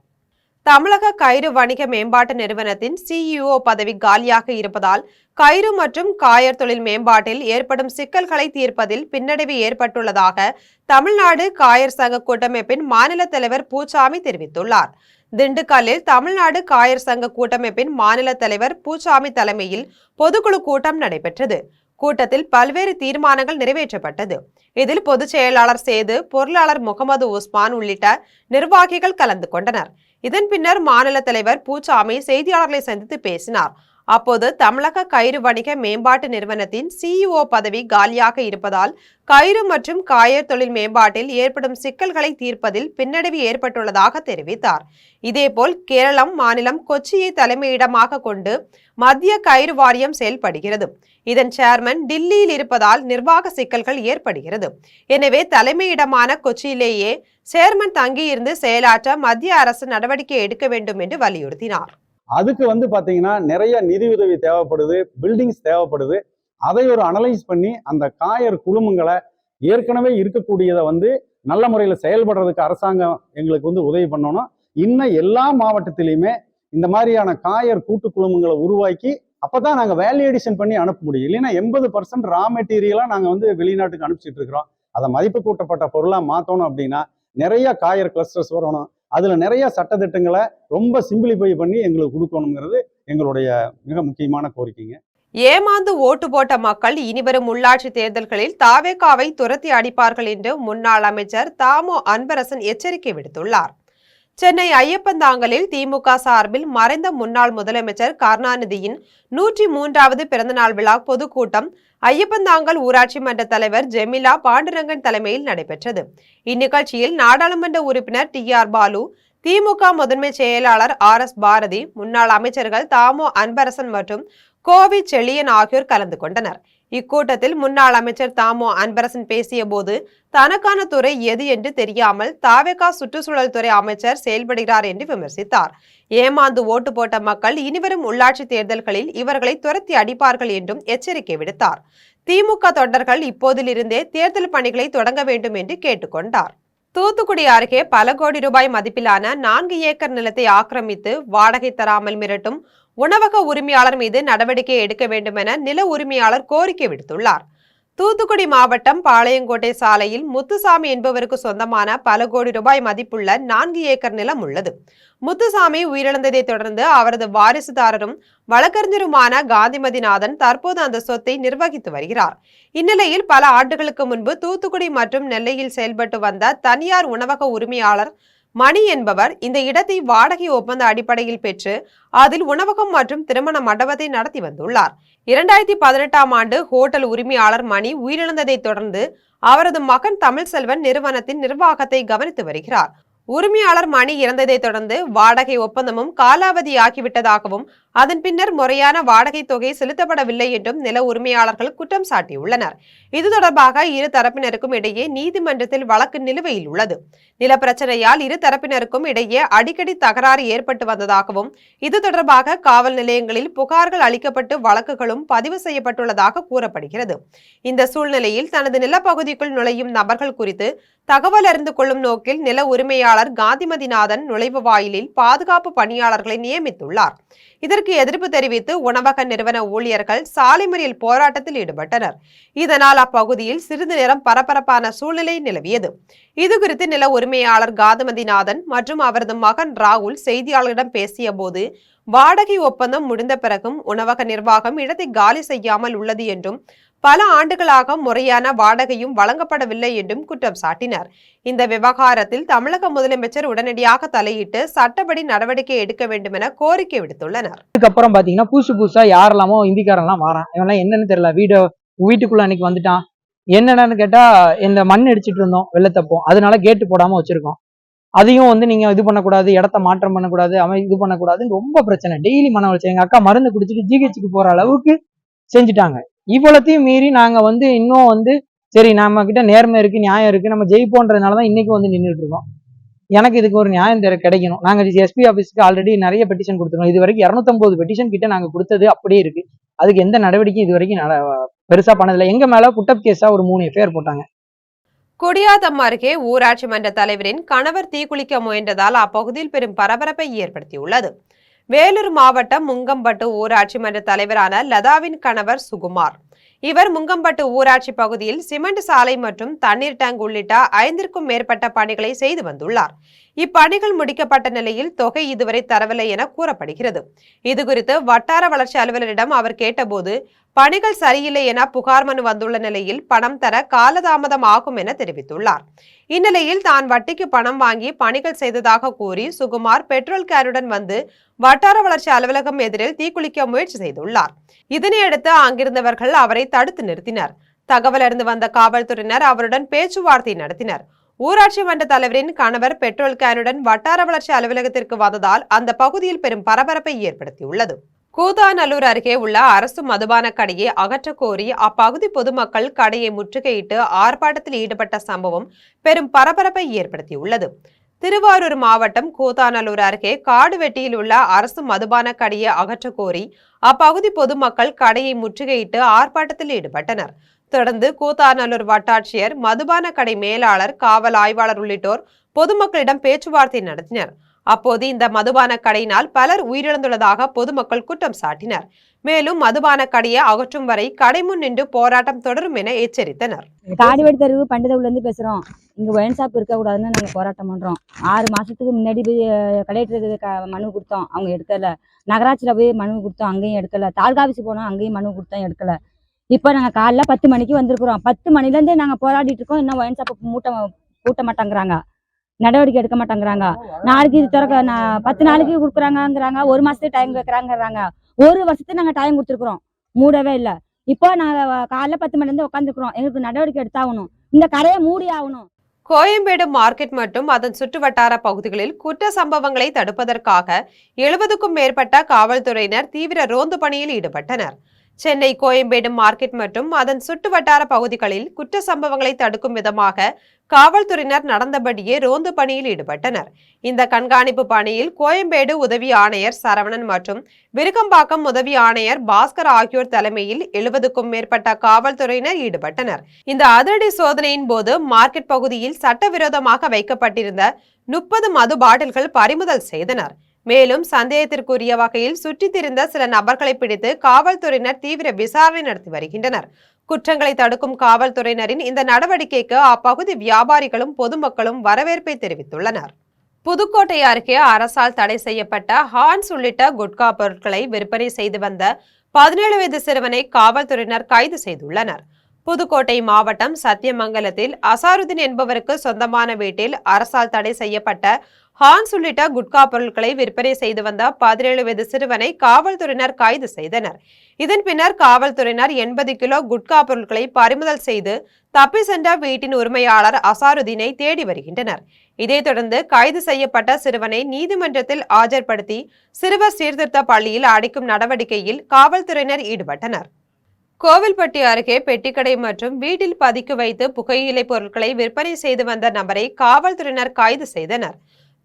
தமிழக கயிறு வணிக மேம்பாட்டு நிறுவனத்தின் CEO பதவி காலியாக இருப்பதால் கயிறு மற்றும் காயர் தொழில் மேம்பாட்டில் ஏற்படும் சிக்கல்களை தீர்ப்பதில் பின்னடைவு ஏற்பட்டுள்ளதாக தமிழ்நாடு காயர் சங்க கூட்டமைப்பின் மாநில தலைவர் பூச்சாமி தெரிவித்துள்ளார். திண்டுக்கல்லில் தமிழ்நாடு காயர் சங்க கூட்டமைப்பின் மாநில தலைவர் பூச்சாமி தலைமையில் பொதுக்குழு கூட்டம் நடைபெற்றது. கூட்டத்தில் பல்வேறு தீர்மானங்கள் நிறைவேற்றப்பட்டது. இதில் பொதுச் செயலாளர் சேது, பொருளாளர் முகமது உஸ்மான் உள்ளிட்ட நிர்வாகிகள் கலந்து கொண்டனர். இதன் பின்னர் மாநில தலைவர் பூச்சாமி செய்தியாளர்களை சந்தித்து பேசினார். அப்போது தமிழக கயிறு வணிக மேம்பாட்டு நிறுவனத்தின் CEO பதவி காலியாக இருப்பதால் கயிறு மற்றும் காயர் தொழில் மேம்பாட்டில் ஏற்படும் சிக்கல்களை தீர்ப்பதில் பின்னடைவு ஏற்பட்டுள்ளதாக தெரிவித்தார். இதேபோல் கேரளம் மாநிலம் கொச்சியை தலைமையிடமாக கொண்டு மத்திய கயிறு வாரியம் செயல்படுகிறது. இதன் சேர்மன் டில்லியில் இருப்பதால் நிர்வாக சிக்கல்கள் ஏற்படுகிறது. எனவே தலைமையிடமான கொச்சியிலேயே சேர்மன் தங்கியிருந்து செயலாற்ற மத்திய அரசு நடவடிக்கை எடுக்க வேண்டும் என்று வலியுறுத்தினார். அதுக்கு பாத்தீங்கன்னா நிறைய நிதி உதவி தேவைப்படுது, பில்டிங்ஸ் தேவைப்படுது. அதை ஒரு அனலைஸ் பண்ணி அந்த காயர் குழுமங்களை ஏற்கனவே இருக்கக்கூடியதை நல்ல முறையில் செயல்படுறதுக்கு அரசாங்கம் எங்களுக்கு உதவி பண்ணணும். இன்னும் எல்லா மாவட்டத்திலையுமே இந்த மாதிரியான காயர் கூட்டு குழுமங்களை உருவாக்கி அப்பதான் நாங்கள் வேல்யூ எடிஷன் பண்ணி அனுப்ப முடியும். இல்லைன்னா 80% ரா மெட்டீரியலாக நாங்கள் வெளிநாட்டுக்கு அனுப்பிச்சிட்டு இருக்கிறோம். அதை மதிப்பு கூட்டப்பட்ட பொருளாக மாற்றணும் அப்படின்னா நிறைய காயர் கிளஸ்டர்ஸ் வரணும். அதுல நிறைய சட்டத்திட்டங்களை ரொம்ப சிம்பிளிஃபை பண்ணி எங்களுக்கு கொடுக்கணுங்கிறது எங்களுடைய மிக முக்கியமான கோரிக்கைங்க. ஏமாந்து ஓட்டு போட்ட மக்கள் இனிவரும் உள்ளாட்சி தேர்தல்களில் தாவேகாவை துரத்தி அடிப்பார்கள் என்று முன்னாள் அமைச்சர் தாமோ அன்பரசன் எச்சரிக்கை விடுத்துள்ளார். சென்னை ஐயப்பந்தாங்கலில் திமுக சார்பில் மறைந்த முன்னாள் முதலமைச்சர் கருணாநிதியின் 103வது பிறந்தநாள் விழா பொதுக்கூட்டம் ஐயப்பந்தாங்கல் ஊராட்சி மன்ற தலைவர் ஜெமிலா பாண்டுரங்கன் தலைமையில் நடைபெற்றது. இந்நிகழ்ச்சியில் நாடாளுமன்ற உறுப்பினர் TR பாலு, திமுக முதன்மை செயலாளர் RS பாரதி, முன்னாள் அமைச்சர்கள் தாமோ அன்பரசன் மற்றும் கோவி செழியன் ஆகியோர் கலந்து கொண்டனர். இக்கூட்டத்தில் முன்னாள் அமைச்சர் தாமோ அன்பரசன் பேசிய போது தனக்கான துறை எது என்று தெரியாமல் தாவேகா சுற்றுச்சூழல் துறை அமைச்சர் செயல்படுகிறார் என்று விமர்சித்தார். ஏமாந்து ஓட்டு போட்ட மக்கள் இனிவரும் உள்ளாட்சி தேர்தல்களில் இவர்களை துரத்தி அடிப்பார்கள் என்றும் எச்சரிக்கை விடுத்தார். திமுக தொண்டர்கள் இப்போதிலிருந்தே தேர்தல் பணிகளை தொடங்க வேண்டும் என்று கேட்டுக்கொண்டார். தூத்துக்குடி அருகே பல கோடி ரூபாய் மதிப்பிலான 4 ஏக்கர் நிலத்தை ஆக்கிரமித்து வாடகை தராமல் மிரட்டும் உணவக உரிமையாளர் மீது நடவடிக்கை எடுக்க வேண்டும் என நில உரிமையாளர் கோரிக்கை விடுத்துள்ளார். தூத்துக்குடி மாவட்டம் பாளையங்கோட்டை சாலையில் முத்துசாமி என்பவருக்கு சொந்தமான பல கோடி ரூபாய் மதிப்புள்ள 4 ஏக்கர் நிலம் உள்ளது. முத்துசாமி உயிரிழந்ததை தொடர்ந்து அவரது வாரிசுதாரரும் வழக்கறிஞருமான காந்திமதிநாதன் தற்போது அந்த சொத்தை நிர்வகித்து வருகிறார். இந்நிலையில் பல ஆண்டுகளுக்கு முன்பு தூத்துக்குடி மற்றும் நெல்லையில் செயல்பட்டு வந்த தனியார் உணவக உரிமையாளர் மணி என்பவர் இந்த இடத்தை வாடகை ஒப்பந்த அடிப்படையில் பெற்று அதில் உணவகம் மற்றும் திருமண மண்டபத்தை நடத்தி வந்துள்ளார். 2018ஆம் ஆண்டு ஹோட்டல் உரிமையாளர் மணி உயிரிழந்ததை தொடர்ந்து அவரது மகன் தமிழ்செல்வன் நிறுவனத்தின் நிர்வாகத்தை கவனித்து வருகிறார். உரிமையாளர் மணி இறந்ததை தொடர்ந்து வாடகை ஒப்பந்தமும் காலாவதியாகிவிட்டதாகவும் அதன் பின்னர் முறையான வாடகை தொகை செலுத்தப்படவில்லை என்றும் நில உரிமையாளர்கள் குற்றம் சாட்டியுள்ளனர். இது தொடர்பாக இரு தரப்பினருக்கும் இடையே நீதிமன்றத்தில் வழக்கு நிலுவையில் உள்ளது. நில பிரச்சனையால் இரு தரப்பினருக்கும் இடையே அடிக்கடி தகராறு ஏற்பட்டு வந்ததாகவும் இது தொடர்பாக காவல் நிலையங்களில் புகார்கள் அளிக்கப்பட்டு வழக்குகளும் பதிவு செய்யப்பட்டுள்ளதாக கூறப்படுகிறது. இந்த சூழ்நிலையில் தனது நிலப்பகுதிக்குள் நுழையும் நபர்கள் குறித்து தகவல் அறிந்து கொள்ளும் நோக்கில் நில உரிமையாளர் காந்திமதிநாதன் நுழைவு வாயிலில் பாதுகாப்பு பணியாளர்களை நியமித்துள்ளார். இதற்கு எதிர்ப்பு தெரிவித்து உணவக நிறுவன ஊழியர்கள் சாலை மறியல் போராட்டத்தில் ஈடுபட்டனர். இதனால் அப்பகுதியில் சிறிது நேரம் பரபரப்பான சூழ்நிலை நிலவியது. இதுகுறித்து நில உரிமையாளர் காந்திமதிநாதன் மற்றும் அவரது மகன் ராகுல் செய்தியாளர்களிடம் பேசிய போது வாடகை ஒப்பந்தம் முடிந்த பிறகும் உணவக நிர்வாகம் இடத்தை காலி செய்யாமல் உள்ளது என்றும் பல ஆண்டுகளாக முறையான வாடகையும் வழங்கப்படவில்லை என்றும் குற்றம் சாட்டினர். இந்த விவகாரத்தில் தமிழக முதலமைச்சர் உடனடியாக தலையிட்டு சட்டப்படி நடவடிக்கை எடுக்க வேண்டும் என கோரிக்கை விடுத்துள்ளனர். அதுக்கப்புறம் பாத்தீங்கன்னா புதுசா யாரெல்லாமோ இந்திக்காரெல்லாம் வரான், இவெல்லாம் என்னன்னு தெரியல, வீட்டுக்குள்ள அன்னைக்கு வந்துட்டான். என்னன்னு கேட்டா, இந்த மண் அடிச்சிட்டு இருந்தோம் வெள்ளத்தப்போ, அதனால கேட்டு போடாம வச்சிருக்கோம். அதையும் நீங்க இது பண்ணக்கூடாது, இடத்த மாற்றம் பண்ணக்கூடாது, அவன் இது பண்ணக்கூடாதுன்னு ரொம்ப பிரச்சனை. டெய்லி மன வச்சு எங்க அக்கா மருந்து குடிச்சிட்டு ஜிஹெச்சுக்கு போற அளவுக்கு செஞ்சுட்டாங்க. இவ்வளத்தையும் மீறி நாங்க இன்னும் சரி நம்ம கிட்ட நேர்மை இருக்கு, நியாயம் இருக்கு, நம்ம ஜெயிப்போன்றதுனாலதான் இன்னைக்கு நின்றுட்டு இருக்கோம். எனக்கு இதுக்கு ஒரு நியாயம் கிடைக்கணும். நாங்க எஸ்பி ஆபீஸ்க்கு ஆல்ரெடி நிறைய பெட்டிஷன் கொடுத்துருக்கோம். இது வரைக்கும் 250 பெட்டிஷன் கிட்ட நாங்க கொடுத்தது அப்படியே இருக்கு. அதுக்கு எந்த நடவடிக்கையும் இது வரைக்கும் பெருசா பண்ணதில்லை. எங்க மேல புட்டப் கேஸா ஒரு 3 எஃப்ஐஆர் போட்டாங்க. குடியாத்தம் அருகே ஊராட்சி மன்ற தலைவரின் கணவர் தீக்குளிக்க முயன்றதால் அப்பகுதியில் பெரும் பரபரப்பை ஏற்படுத்தியுள்ளது. வேலூர் மாவட்டம் முங்கம்பட்டு ஊராட்சி மன்ற தலைவரான லதாவின் கணவர் சுகுமார். இவர் முங்கம்பட்டு ஊராட்சி பகுதியில் சிமெண்ட் சாலை மற்றும் தண்ணீர் டேங்க் உள்ளிட்ட 5க்கும் மேற்பட்ட பணிகளை செய்து வந்துள்ளார். இப்பணிகள் முடிக்கப்பட்ட நிலையில் தொகை இதுவரை தரவில்லை என கூறப்படுகிறது. இதுகுறித்து வட்டார வளர்ச்சி அலுவலரிடம் அவர் கேட்டபோது பணிகள் சரியில்லை என புகார் மனு வந்துள்ள நிலையில் பணம் தர காலதாமதம் ஆகும் என தெரிவித்துள்ளார். இந்நிலையில் தான் வட்டிக்கு பணம் வாங்கி பணிகள் செய்ததாக கூறி சுகுமார் பெட்ரோல் கேனுடன் வட்டார வளர்ச்சி அலுவலகம் எதிரில் தீக்குளிக்க முயற்சி செய்துள்ளார். இதனையடுத்து அங்கிருந்தவர்கள் அவரை தடுத்து நிறுத்தினர். தகவல் அறிந்து வந்த காவல்துறையினர் அவருடன் பேச்சுவார்த்தை நடத்தினர். ஊராட்சி மன்ற தலைவரின் கணவர் பெட்ரோல் கேனுடன் வட்டார வளர்ச்சி அலுவலகத்திற்கு வந்ததால் அந்த பகுதியில் பெரும் பரபரப்பை ஏற்படுத்தியுள்ளது. கூத்தாநல்லூர் அருகே உள்ள அரசு மதுபான கடையை அகற்ற கோரி அப்பகுதி பொதுமக்கள் கடையை முற்றுகையிட்டு ஆர்ப்பாட்டத்தில் ஈடுபட்ட சம்பவம் பெரும் பரபரப்பை ஏற்படுத்தியுள்ளது. திருவாரூர் மாவட்டம் கூத்தாநல்லூர் அருகே காடுவெட்டியில் உள்ள அரசு மதுபான கடையை அகற்ற கோரி அப்பகுதி பொதுமக்கள் கடையை முற்றுகையிட்டு ஆர்ப்பாட்டத்தில் ஈடுபட்டனர். தொடர்ந்து கூத்தாநல்லூர் வட்டாட்சியர், மதுபான கடை மேலாளர், காவல் ஆய்வாளர் உள்ளிட்டோர் பொதுமக்களிடம் பேச்சுவார்த்தை நடத்தினர். அப்போது இந்த மதுபான கடையினால் பலர் உயிரிழந்துள்ளதாக பொதுமக்கள் குற்றம் சாட்டினர். மேலும் மதுபான கடையை அகற்றும் வரை கடை முன் நின்று போராட்டம் தொடரும் என எச்சரித்தனர். காடிவெடி தெருவு பண்டிதவுல இருந்து பேசுறோம். இங்க ஒயின் ஷாப் இருக்க கூடாதுன்னு நாங்க போராட்டம் பண்றோம். 6 மாசத்துக்கு முன்னாடி போய் கலெக்டருக்கு மனு கொடுத்தோம், அவங்க எடுக்கல. நகராட்சியில போய் மனு கொடுத்தோம், அங்கேயும் எடுக்கல. தாலுகா ஆபீஸ் போனோம், அங்கேயும் மனு கொடுத்தோம், எடுக்கல. இப்ப நாங்க காலைல 10 மணிக்கு வந்திருக்கிறோம். 10 மணில இருந்தே நாங்க போராடிட்டு இருக்கோம். இன்னும் ஒயின் ஷாப் பூட்ட மாட்டாங்கிறாங்க, நடவடிக்கை எடுக்க மாட்டேங்கிறாங்க. நாளைக்கு இது திறக்க 10 நாளைக்கு கொடுக்குறாங்கிறாங்க, 1 மாசத்துக்கு டைம் கேட்கறாங்கிறாங்க. 1 வருஷத்துக்கு நாங்க டைம் கொடுத்துருக்குறோம், மூடவே இல்லை. இப்போ நாங்க காலைல 10 மணில இருந்து உட்காந்துருக்கிறோம். எங்களுக்கு நடவடிக்கை எடுத்தாகணும், இந்த கடையை மூடி ஆகணும். கோயம்பேடு மார்க்கெட் மற்றும் அதன் சுற்றுவட்டார பகுதிகளில் குற்ற சம்பவங்களை தடுப்பதற்காக 70க்கும் மேற்பட்ட காவல்துறையினர் தீவிர ரோந்து பணியில் ஈடுபட்டனர். சென்னை கோயம்பேடு மார்க்கெட் மற்றும் அதன் சுற்றுவட்டார பகுதிகளில் குற்ற சம்பவங்களை தடுக்கும் விதமாக காவல்துறையினர் நடந்தபடியே ரோந்து பணியில் ஈடுபட்டனர். இந்த கண்காணிப்பு பணியில் கோயம்பேடு உதவி ஆணையர் சரவணன் மற்றும் விருகம்பாக்கம் உதவி ஆணையர் பாஸ்கர் ஆகியோர் தலைமையில் 70க்கும் மேற்பட்ட காவல்துறையினர் ஈடுபட்டனர். இந்த அதிரடி சோதனையின் போது மார்க்கெட் பகுதியில் சட்டவிரோதமாக வைக்கப்பட்டிருந்த 30 மது பாட்டில்கள் பறிமுதல் செய்தனர். மேலும் சந்தேகத்திற்குரிய வகையில் சுற்றித் திரிந்த சில நபர்களை பிடித்து காவல்துறையினர் தீவிர விசாரணை நடத்தி வருகின்றனர். குற்றங்களை தடுக்கும் காவல்துறையினரின் இந்த நடவடிக்கைக்கு அப்பகுதி வியாபாரிகளும் பொதுமக்களும் வரவேற்பை தெரிவித்துள்ளனர். புதுக்கோட்டை அருகே அரசால் தடை செய்யப்பட்ட ஹான்ஸ் உள்ளிட்ட குட்கா பொருட்களை விற்பனை செய்து வந்த 17 வயது சிறுவனை காவல்துறையினர் கைது செய்துள்ளனர். புதுக்கோட்டை மாவட்டம் சத்தியமங்கலத்தில் அசாருதீன் என்பவருக்கு சொந்தமான வீட்டில் அரசால் தடை செய்யப்பட்ட ஹான்ஸ் உள்ளிட்ட குட்கா பொருட்களை விற்பனை செய்து வந்த 17 வயது சிறுவனை காவல்துறையினர் கைது செய்தனர். இதன் பின்னர் காவல்துறையினர் 80 கிலோ குட்கா பொருட்களை பறிமுதல் செய்து தப்பி சென்ற வீட்டின் உரிமையாளர் அசாருதீனை தேடி வருகின்றனர். இதைத் தொடர்ந்து கைது செய்யப்பட்ட சிறுவனை நீதிமன்றத்தில் ஆஜர்படுத்தி சிறுவர் சீர்திருத்த பள்ளியில் அடைக்கும் நடவடிக்கையில் காவல்துறையினர் ஈடுபட்டனர். கோவில்பட்டி அருகே பெட்டிக்கடை மற்றும் வீட்டில் பதுக்கி வைத்து புகையிலை பொருட்களை விற்பனை செய்து வந்த நபரை காவல்துறையினர் கைது செய்தனர்.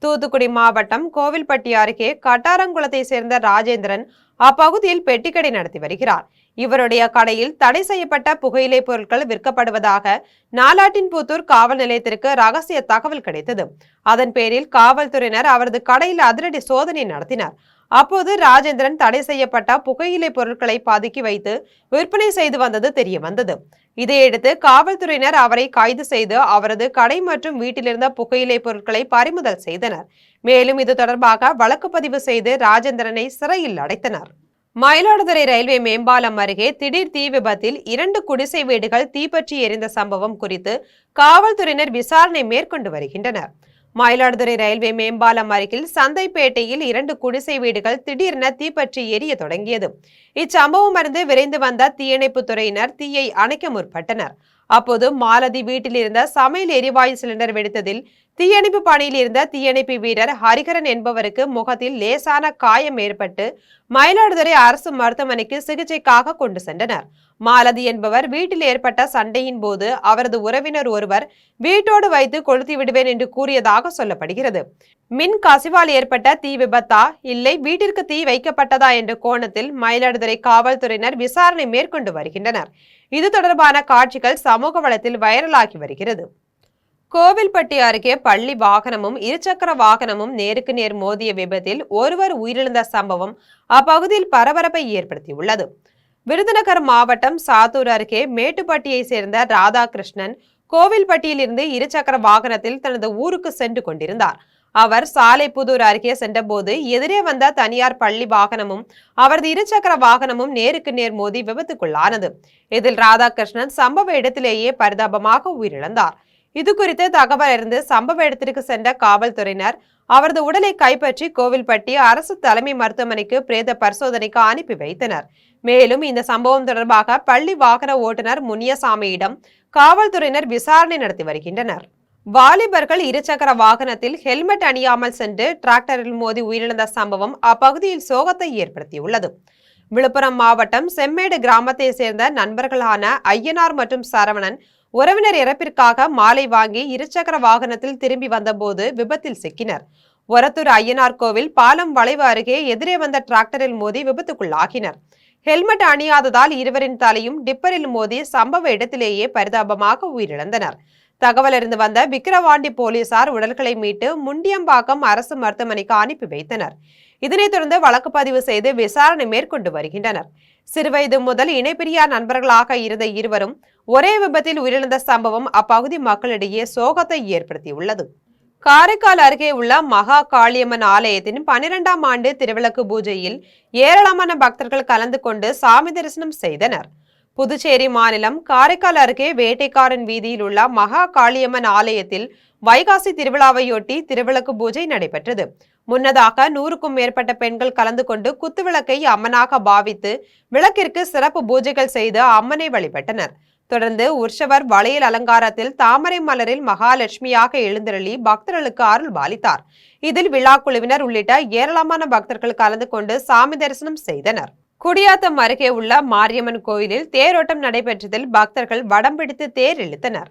தூத்துக்குடி மாவட்டம் கோவில்பட்டி அருகே கட்டாரங்குளத்தை சேர்ந்த ராஜேந்திரன் அப்பகுதியில் பெட்டிக்கடை நடத்தி வருகிறார். இவருடைய கடையில் தடை செய்யப்பட்ட புகையிலை பொருட்கள் விற்கப்படுவதாக நாலாட்டின்புத்தூர் காவல் நிலையத்திற்கு ரகசிய தகவல் கிடைத்தது. அதன் பேரில் காவல்துறையினர் அவரது கடையில் அதிரடி சோதனை நடத்தினர். அப்போது ராஜேந்திரன் தடை செய்யப்பட்ட புகையிலை பொருட்களை பதுக்கி வைத்து விற்பனை செய்து வந்தது தெரிய வந்தது. இதையடுத்து காவல்துறையினர் அவரை கைது செய்து அவரது கடை மற்றும் வீட்டிலிருந்த புகையிலை பொருட்களை பறிமுதல் செய்தனர். மேலும் இது தொடர்பாக வழக்கு பதிவு செய்து ராஜேந்திரனை சிறையில் அடைத்தனர். மயிலாடுதுறை ரயில்வே மேம்பாலம் அருகே திடீர் தீ விபத்தில் 2 குடிசை வீடுகள் தீப்பற்றி எரிந்த சம்பவம் குறித்து காவல்துறையினர் விசாரணை மேற்கொண்டு வருகின்றனர். மயிலாடுதுறை ரயில்வே மேம்பாலம் அருகில் சந்தைப்பேட்டையில் 2 குடிசை வீடுகள் திடீரென தீப்பற்றி எரிய தொடங்கியது. இச்சம்பவம் அறிந்து விரைந்து வந்த தீயணைப்பு துறையினர் தீயை அணைக்க முற்பட்டனர். அப்போது மாலதி வீட்டில் இருந்த சமையல் எரிவாயு சிலிண்டர் வெடித்ததில் தீயணைப்பு பணியில் இருந்த தீயணைப்பு வீரர் ஹரிகரன் என்பவருக்கு முகத்தில் லேசான காயம் ஏற்பட்டு மயிலாடுதுறை அரசு மருத்துவமனைக்கு சிகிச்சைக்காக கொண்டு சென்றனர். மாலதி என்பவர் வீட்டில் ஏற்பட்ட சண்டையின் போது அவரது உறவினர் ஒருவர் வீட்டோடு வைத்து கொளுத்தி விடுவேன் என்று கூறியதாக சொல்லப்படுகிறது. மின் கசிவால் ஏற்பட்ட தீ விபத்தா இல்லை வீட்டிற்கு தீ வைக்கப்பட்டதா என்ற கோணத்தில் மயிலாடுதுறை காவல்துறையினர் விசாரணை மேற்கொண்டு வருகின்றனர். இது தொடர்பான காட்சிகள் சமூக வலைத்தில் வைரலாகி வருகிறது. கோவில்பட்டி அருகே பள்ளி வாகனமும் இருசக்கர வாகனமும் நேருக்கு நேர் மோதிய விபத்தில் ஒருவர் உயிரிழந்த சம்பவம் அப்பகுதியில் பரபரப்பை ஏற்படுத்தியுள்ளது. விருதுநகர் மாவட்டம் சாத்தூர் அருகே மேட்டுப்பட்டியை சேர்ந்த ராதாகிருஷ்ணன் கோவில்பட்டியில் இருந்து இருசக்கர வாகனத்தில் தனது ஊருக்கு சென்று கொண்டிருந்தார். அவர் சாலைப்புதூர் அருகே சென்றபோது எதிரே வந்த தனியார் பள்ளி வாகனமும் அவரது இருசக்கர வாகனமும் நேருக்கு நேர் மோதி விபத்துக்குள்ளானது. இதில் ராதாகிருஷ்ணன் சம்பவ இடத்திலேயே பரிதாபமாக உயிரிழந்தார். இது குறித்து தகவல் அறிந்து சம்பவ இடத்திற்கு சென்ற காவல்துறையினர் அவரது உடலை கைப்பற்றி கோவில்பட்டி அரசு தலைமை மருத்துவமனைக்கு பிரேத பரிசோதனைக்கு அனுப்பி வைத்தனர். மேலும் இந்த சம்பவம் தொடர்பாக பள்ளி வாகன ஓட்டுநர் முனியசாமியிடம் காவல்துறையினர் விசாரணை நடத்தி வருகின்றனர். வாலிபர்கள் இருசக்கர வாகனத்தில் ஹெல்மெட் அணியாமல் சென்று டிராக்டரில் மோதி உயிரிழந்த சம்பவம் அப்பகுதியில் சோகத்தை ஏற்படுத்தியுள்ளது. விழுப்புரம் மாவட்டம் செம்மேடு கிராமத்தை சேர்ந்த நண்பர்களான ஐயனார் மற்றும் சரவணன் உறவினர் இறப்பிற்காக மாலை வாங்கி இருசக்கர வாகனத்தில் திரும்பி வந்தபோது விபத்தில் சிக்கினர். ஒரத்தூர் ஐயனார் கோவில் பாலம் வளைவு அருகே எதிரே வந்த டிராக்டரில் மோதி விபத்துக்குள்ளாகினர். ஹெல்மெட் அணியாததால் இருவரின் தலையும் டிப்பரில் மோதி சம்பவ இடத்திலேயே பரிதாபமாக உயிரிழந்தனர். தகவல் அறிந்து வந்த விக்கிரவாண்டி போலீசார் உடல்களை மீட்டு முண்டியம்பாக்கம் அரசு மருத்துவமனைக்கு அனுப்பி வைத்தனர். இதனைத் தொடர்ந்து வழக்கு பதிவு செய்து விசாரணை மேற்கொண்டு வருகின்றனர். சிறுவயது முதல் இணைப்பிரியா நண்பர்களாக இருந்த இருவரும் ஒரே விபத்தில் உயிரிழந்த சம்பவம் அப்பகுதி மக்களிடையே சோகத்தை ஏற்படுத்தியுள்ளது. காரைக்கால் அருகே உள்ள மகா காளியம்மன் ஆலயத்தின் 12ஆம் ஆண்டு திருவிளக்கு பூஜையில் ஏராளமான பக்தர்கள் கலந்து கொண்டு சாமி தரிசனம் செய்தனர். புதுச்சேரி மாநிலம் காரைக்கால் அருகே வேட்டைக்காரன் வீதியில் உள்ள மகா காளியம்மன் ஆலயத்தில் வைகாசி திருவிழாவையொட்டி திருவிளக்கு பூஜை நடைபெற்றது. முன்னதாக 100க்கும் மேற்பட்ட பெண்கள் கலந்து கொண்டு குத்துவிளக்கை அம்மனாக பாவித்து விளக்கிற்கு சிறப்பு பூஜைகள் செய்து அம்மனை வழிபட்டனர். தொடர்ந்து உற்சவர் வளையல் அலங்காரத்தில் தாமரை மலரில் மகாலட்சுமியாக எழுந்தருளி பக்தர்களுக்கு அருள் பாலித்தார். இதில் விழா குழுவினர் உள்ளிட்ட ஏராளமான பக்தர்கள் கலந்து கொண்டு சாமி தரிசனம் செய்தனர். குடியாத்தம் அருகே உள்ள மாரியம்மன் கோயிலில் தேரோட்டம் நடைபெற்றதில் பக்தர்கள் வடம் பிடித்து தேர் இழுத்தனர்.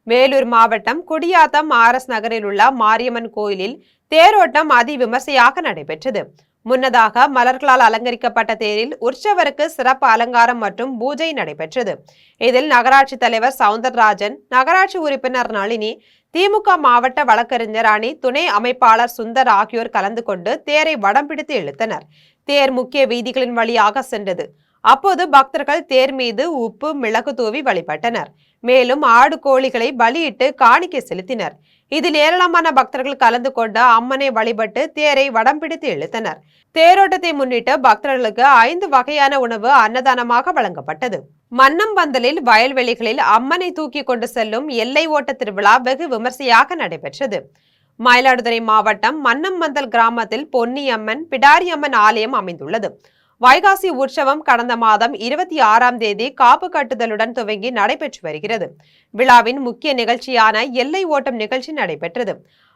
வேலூர் மாவட்டம் குடியாத்தம் ஆர்எஸ் நகரில் உள்ள மாரியம்மன் கோயிலில் தேரோட்டம் அதிவிமர்சையாக நடைபெற்றது. முன்னதாக மலர்களால் அலங்கரிக்கப்பட்ட தேரில் உற்சவருக்கு சிறப்பு அலங்காரம் மற்றும் பூஜை நடைபெற்றது. இதில் நகராட்சி தலைவர் சவுந்தரராஜன், நகராட்சி உறுப்பினர் நளினி, திமுக மாவட்ட வழக்கறிஞர் அணி துணை அமைப்பாளர் சுந்தர் ஆகியோர் கலந்து கொண்டு தேரை வடம் பிடித்து இழுத்தனர். தேர் முக்கிய வீதிகளின் வழியாக சென்றது. அப்போது பக்தர்கள் தேர் மீது உப்பு மிளகு தூவி வழிபட்டனர். மேலும் ஆடு கோழிகளை பலியிட்டு காணிக்கை செலுத்தினர். இதில் ஏராளமான பக்தர்கள் கலந்து கொண்டு அம்மனை வழிபட்டு தேரை வடம் பிடித்து இழுத்தனர். தேரோட்டத்தை முன்னிட்டு பக்தர்களுக்கு 5 வகையான உணவு அன்னதானமாக வழங்கப்பட்டது. மன்னம்பந்தலில் வயல்வெளிகளில் அம்மனை தூக்கி கொண்டு செல்லும் எல்லை ஓட்ட திருவிழா வெகு விமர்சையாக நடைபெற்றது. மயிலாடுதுறை மாவட்டம் மன்னம்பந்தல் கிராமத்தில் பொன்னியம்மன் பிடாரியம்மன் ஆலயம் அமைந்துள்ளது. வைகாசி உற்சவம் கடந்த மாதம் 26ஆம் தேதி காப்பு கட்டுதலுடன் துவங்கி நடைபெற்று வருகிறது. விழாவின் முக்கிய நிகழ்ச்சியான எல்லை ஓட்டம் நிகழ்ச்சி நடைபெற்றது.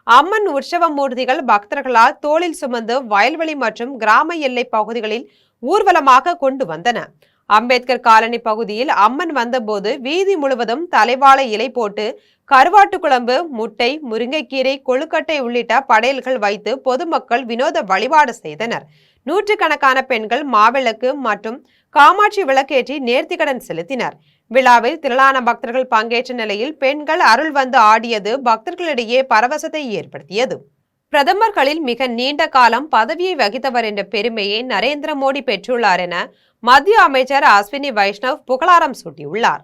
அம்மன் உற்சவ மூர்த்திகள் பக்தர்களால் தோளில் சுமந்து வயல்வெளி மற்றும் கிராம எல்லை பகுதிகளில் ஊர்வலமாக கொண்டு வந்தன. அம்பேத்கர் காலனி பகுதியில் அம்மன் வந்தபோது வீதி முழுவதும் தலைவாழை இலை போட்டு கருவாட்டு குழம்பு, முட்டை, முருங்கைக்கீரை, கொழுக்கட்டை உள்ளிட்ட படையல்கள் வைத்து பொதுமக்கள் வினோத வழிபாடு செய்தனர். நூற்றுக்கணக்கான பெண்கள் மாவிளக்கு மற்றும் காமாட்சி விளக்கேற்றி நேர்த்திக்கடன் செலுத்தினர். விழாவில் திரளான பக்தர்கள் பங்கேற்ற நிலையில் பெண்கள் அருள் வந்து ஆடியது பக்தர்களிடையே பரவசத்தை ஏற்படுத்தியது. பிரதமர்களில் மிக நீண்ட காலம் பதவியை வகித்தவர் என்ற பெருமையை நரேந்திர மோடி பெற்றுள்ளார் என மத்திய அமைச்சர் அஸ்வினி வைஷ்ணவ் புகழாரம் சூட்டியுள்ளார்.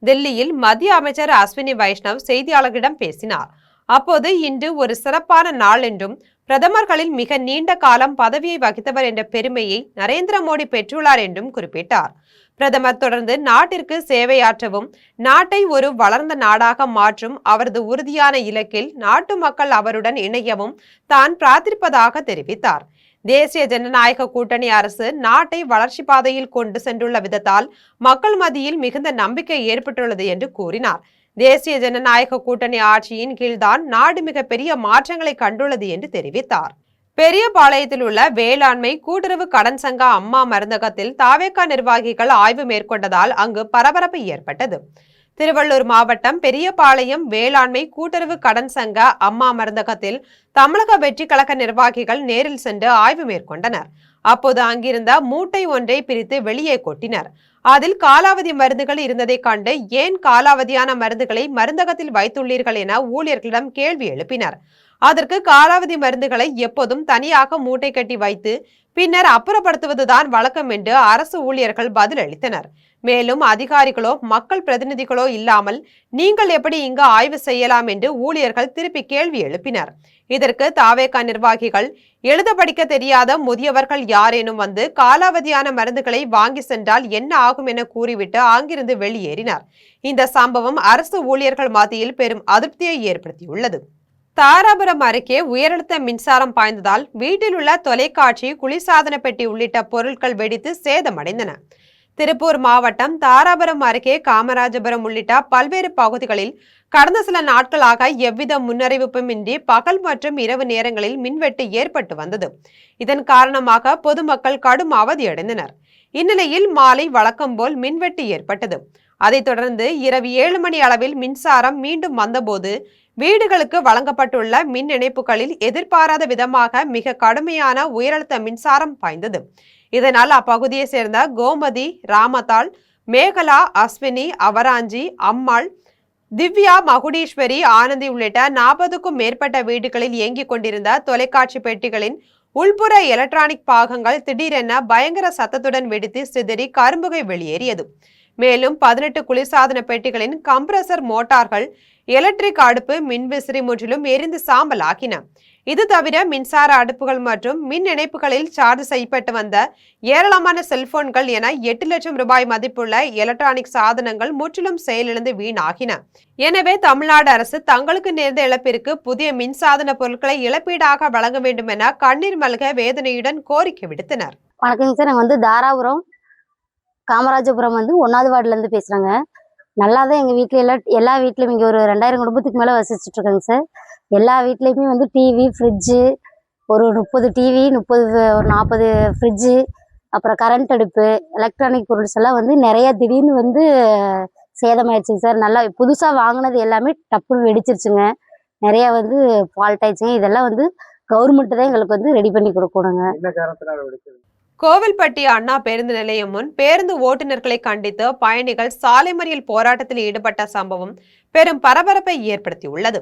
தில்லியில் மத்திய அமைச்சர் அஸ்வினி வைஷ்ணவ் செய்தியாளர்களிடம் பேசினார். அப்போது இன்று ஒரு சிறப்பான நாள் என்றும் பிரதமர்களில் மிக நீண்ட காலம் பதவியை வகித்தவர் என்ற பெருமையை நரேந்திர மோடி பெற்றுள்ளார் என்றும் குறிப்பிட்டார். பிரதமர் தொடர்ந்து நாட்டிற்கு சேவையாற்றவும் நாட்டை ஒரு வளர்ந்த நாடாக மாற்றும் அவரது உறுதியான இலக்கில் நாட்டு மக்கள் அவருடன் இணையவும் தான் பிரார்த்திப்பதாக தெரிவித்தார். தேசிய ஜனநாயக கூட்டணி அரசு நாட்டை வளர்ச்சி பாதையில் கொண்டு சென்றுள்ள விதத்தால் மக்கள் மத்தியில் மிகுந்த நம்பிக்கை ஏற்பட்டுள்ளது என்று கூறினார். தேசிய ஜனநாயக கூட்டணி ஆட்சியின் கீழ்தான் நாடு மிக பெரிய மாற்றங்களை கண்டுள்ளது என்று தெரிவித்தார். பெரியபாளையத்தில் உள்ள வேளாண்மை கூட்டுறவு கடன் சங்க அம்மா மருந்தகத்தில் தாவேகா நிர்வாகிகள் ஆய்வு மேற்கொண்டதால் அங்கு பரபரப்பு ஏற்பட்டது. திருவள்ளூர் மாவட்டம் பெரியபாளையம் வேளாண்மை கூட்டுறவு கடன் சங்க அம்மா மருந்தகத்தில் தமிழக வெற்றி கழக நிர்வாகிகள் நேரில் சென்று ஆய்வு மேற்கொண்டனர். அப்போது அங்கிருந்த மூட்டை ஒன்றை பிரித்து வெளியே கொட்டினர். அதில் காலாவதி மருந்துகள் இருந்ததை கண்டு ஏன் காலாவதியான மருந்துகளை மருந்தகத்தில் வைத்துள்ளீர்கள் என ஊழியர்களிடம் கேள்வி எழுப்பினர். அதற்கு காலாவதி மருந்துகளை எப்போதும் தனியாக மூட்டை கட்டி வைத்து பின்னர் அப்புறப்படுத்துவதுதான் வழக்கம் என்று அரசு ஊழியர்கள் பதில் அளித்தனர். மேலும் அதிகாரிகளோ மக்கள் பிரதிநிதிகளோ இல்லாமல் நீங்கள் எப்படி இங்கு ஆய்வு செய்யலாம் என்று ஊழியர்கள் திருப்பி கேள்வி எழுப்பினர். இதற்கு தாவேகா நிர்வாகிகள் எழுத படிக்க தெரியாத முதியவர்கள் யாரேனும் வந்து காலாவதியான மருந்துகளை வாங்கி சென்றால் என்ன ஆகும் என கூறிவிட்டு அங்கிருந்து வெளியேறினர். இந்த சம்பவம் அரசு ஊழியர்கள் மத்தியில் பெரும் அதிருப்தியை ஏற்படுத்தியுள்ளது. தாராபுரம் அருகே உயரழுத்த மின்சாரம் பாய்ந்ததால் வீட்டில் உள்ள தொலைக்காட்சி, குளிர்சாதன பெட்டி உள்ளிட்ட பொருட்கள் வெடித்து சேதமடைந்தன. திருப்பூர் மாவட்டம் தாராபுரம் அருகே காமராஜபுரம் உள்ளிட்ட பல்வேறு பகுதிகளில் கடந்த சில நாட்களாக எவ்வித முன்னறிவிப்புமின்றி பகல் மற்றும் இரவு நேரங்களில் மின்வெட்டு ஏற்பட்டு வந்தது. இதன் காரணமாக பொதுமக்கள் கடும் அவதியடைந்தனர். இந்நிலையில் மாலை வழக்கம் போல் மின்வெட்டு ஏற்பட்டது. அதைத் தொடர்ந்து இரவு 7 மணி அளவில் மின்சாரம் மீண்டும் வந்தபோது வீடுகளுக்கு வழங்கப்பட்டுள்ள மின் இணைப்புகளில் எதிர்பாராத விதமாக மிக கடுமையான உயரழுத்த மின்சாரம் பாய்ந்தது. இதனால் அப்பகுதியை சேர்ந்த கோமதி, ராமதாள், மேகலா, அஸ்வினி, அவராஞ்சி, அம்மாள், திவ்யா, மகுடீஸ்வரி, ஆனந்தி உள்ளிட்ட 40க்கும் மேற்பட்ட வீடுகளில் இயங்கிக் கொண்டிருந்த தொலைக்காட்சி பெட்டிகளின் உள்புற எலக்ட்ரானிக் பாகங்கள் திடீரென பயங்கர சத்தத்துடன் வெடித்து சிதறி கரும்புகை வெளியேறியது. மேலும் 18 குளிர்சாதன பெட்டிகளின் கம்ப்ரசர் மோட்டார்கள், எலக்ட்ரிக் அடுப்பு, மின்விசிறி முற்றிலும் எரிந்து சாம்பல் ஆக்கின. இது தவிர மின்சார அடுப்புகள் மற்றும் மின் இணைப்புகளில் சார்ஜ் செய்யப்பட்டு வந்த ஏராளமான செல்போன்கள் என 8 லட்சம் ரூபாய் மதிப்புள்ள எலக்ட்ரானிக் சாதனங்கள் முற்றிலும் செயலிழந்து வீணாகின. எனவே தமிழ்நாடு அரசு தங்களுக்கு நேர்ந்த இழப்பிற்கு புதிய மின்சாதன பொருட்களை இழப்பீடாக வழங்க வேண்டும் என கண்ணீர் மல்க வேதனையுடன் கோரிக்கை விடுத்தனர். வணக்கங்க சார், நாங்கள் தாராபுரம் காமராஜபுரம் 1வது வார்டுலேருந்து பேசுகிறேங்க. நல்லா தான் எங்கள் வீட்டில் எல்லா வீட்லையும் இங்கே ஒரு 2000 குடும்பத்துக்கு மேலே வசிச்சுட்ருக்காங்க சார். எல்லா வீட்லேயுமே டிவி, ஃப்ரிட்ஜு, ஒரு 30 டிவி, ஒரு 40 ஃப்ரிட்ஜு, அப்புறம் கரண்ட் அடுப்பு, எலக்ட்ரானிக் பொருள்ஸ் எல்லாம் நிறையா திடீர்னு சேதமாயிடுச்சுங்க சார். நல்லா புதுசாக வாங்கினது எல்லாமே டப்புன்னு வெடிச்சிருச்சுங்க. நிறையா ஃபால்ட் ஆயிடுச்சுங்க. இதெல்லாம் கவர்மெண்ட் தான் எங்களுக்கு ரெடி பண்ணி கொடுக்கணுங்க. கோவில்பட்டி அண்ணா பேருந்து நிலையம் முன் பேருந்து ஓட்டுநர்களை கண்டித்து பயணிகள் சாலை மறியல் போராட்டத்தில் ஈடுபட்ட சம்பவம் பெரும் பரபரப்பை ஏற்படுத்தியுள்ளது.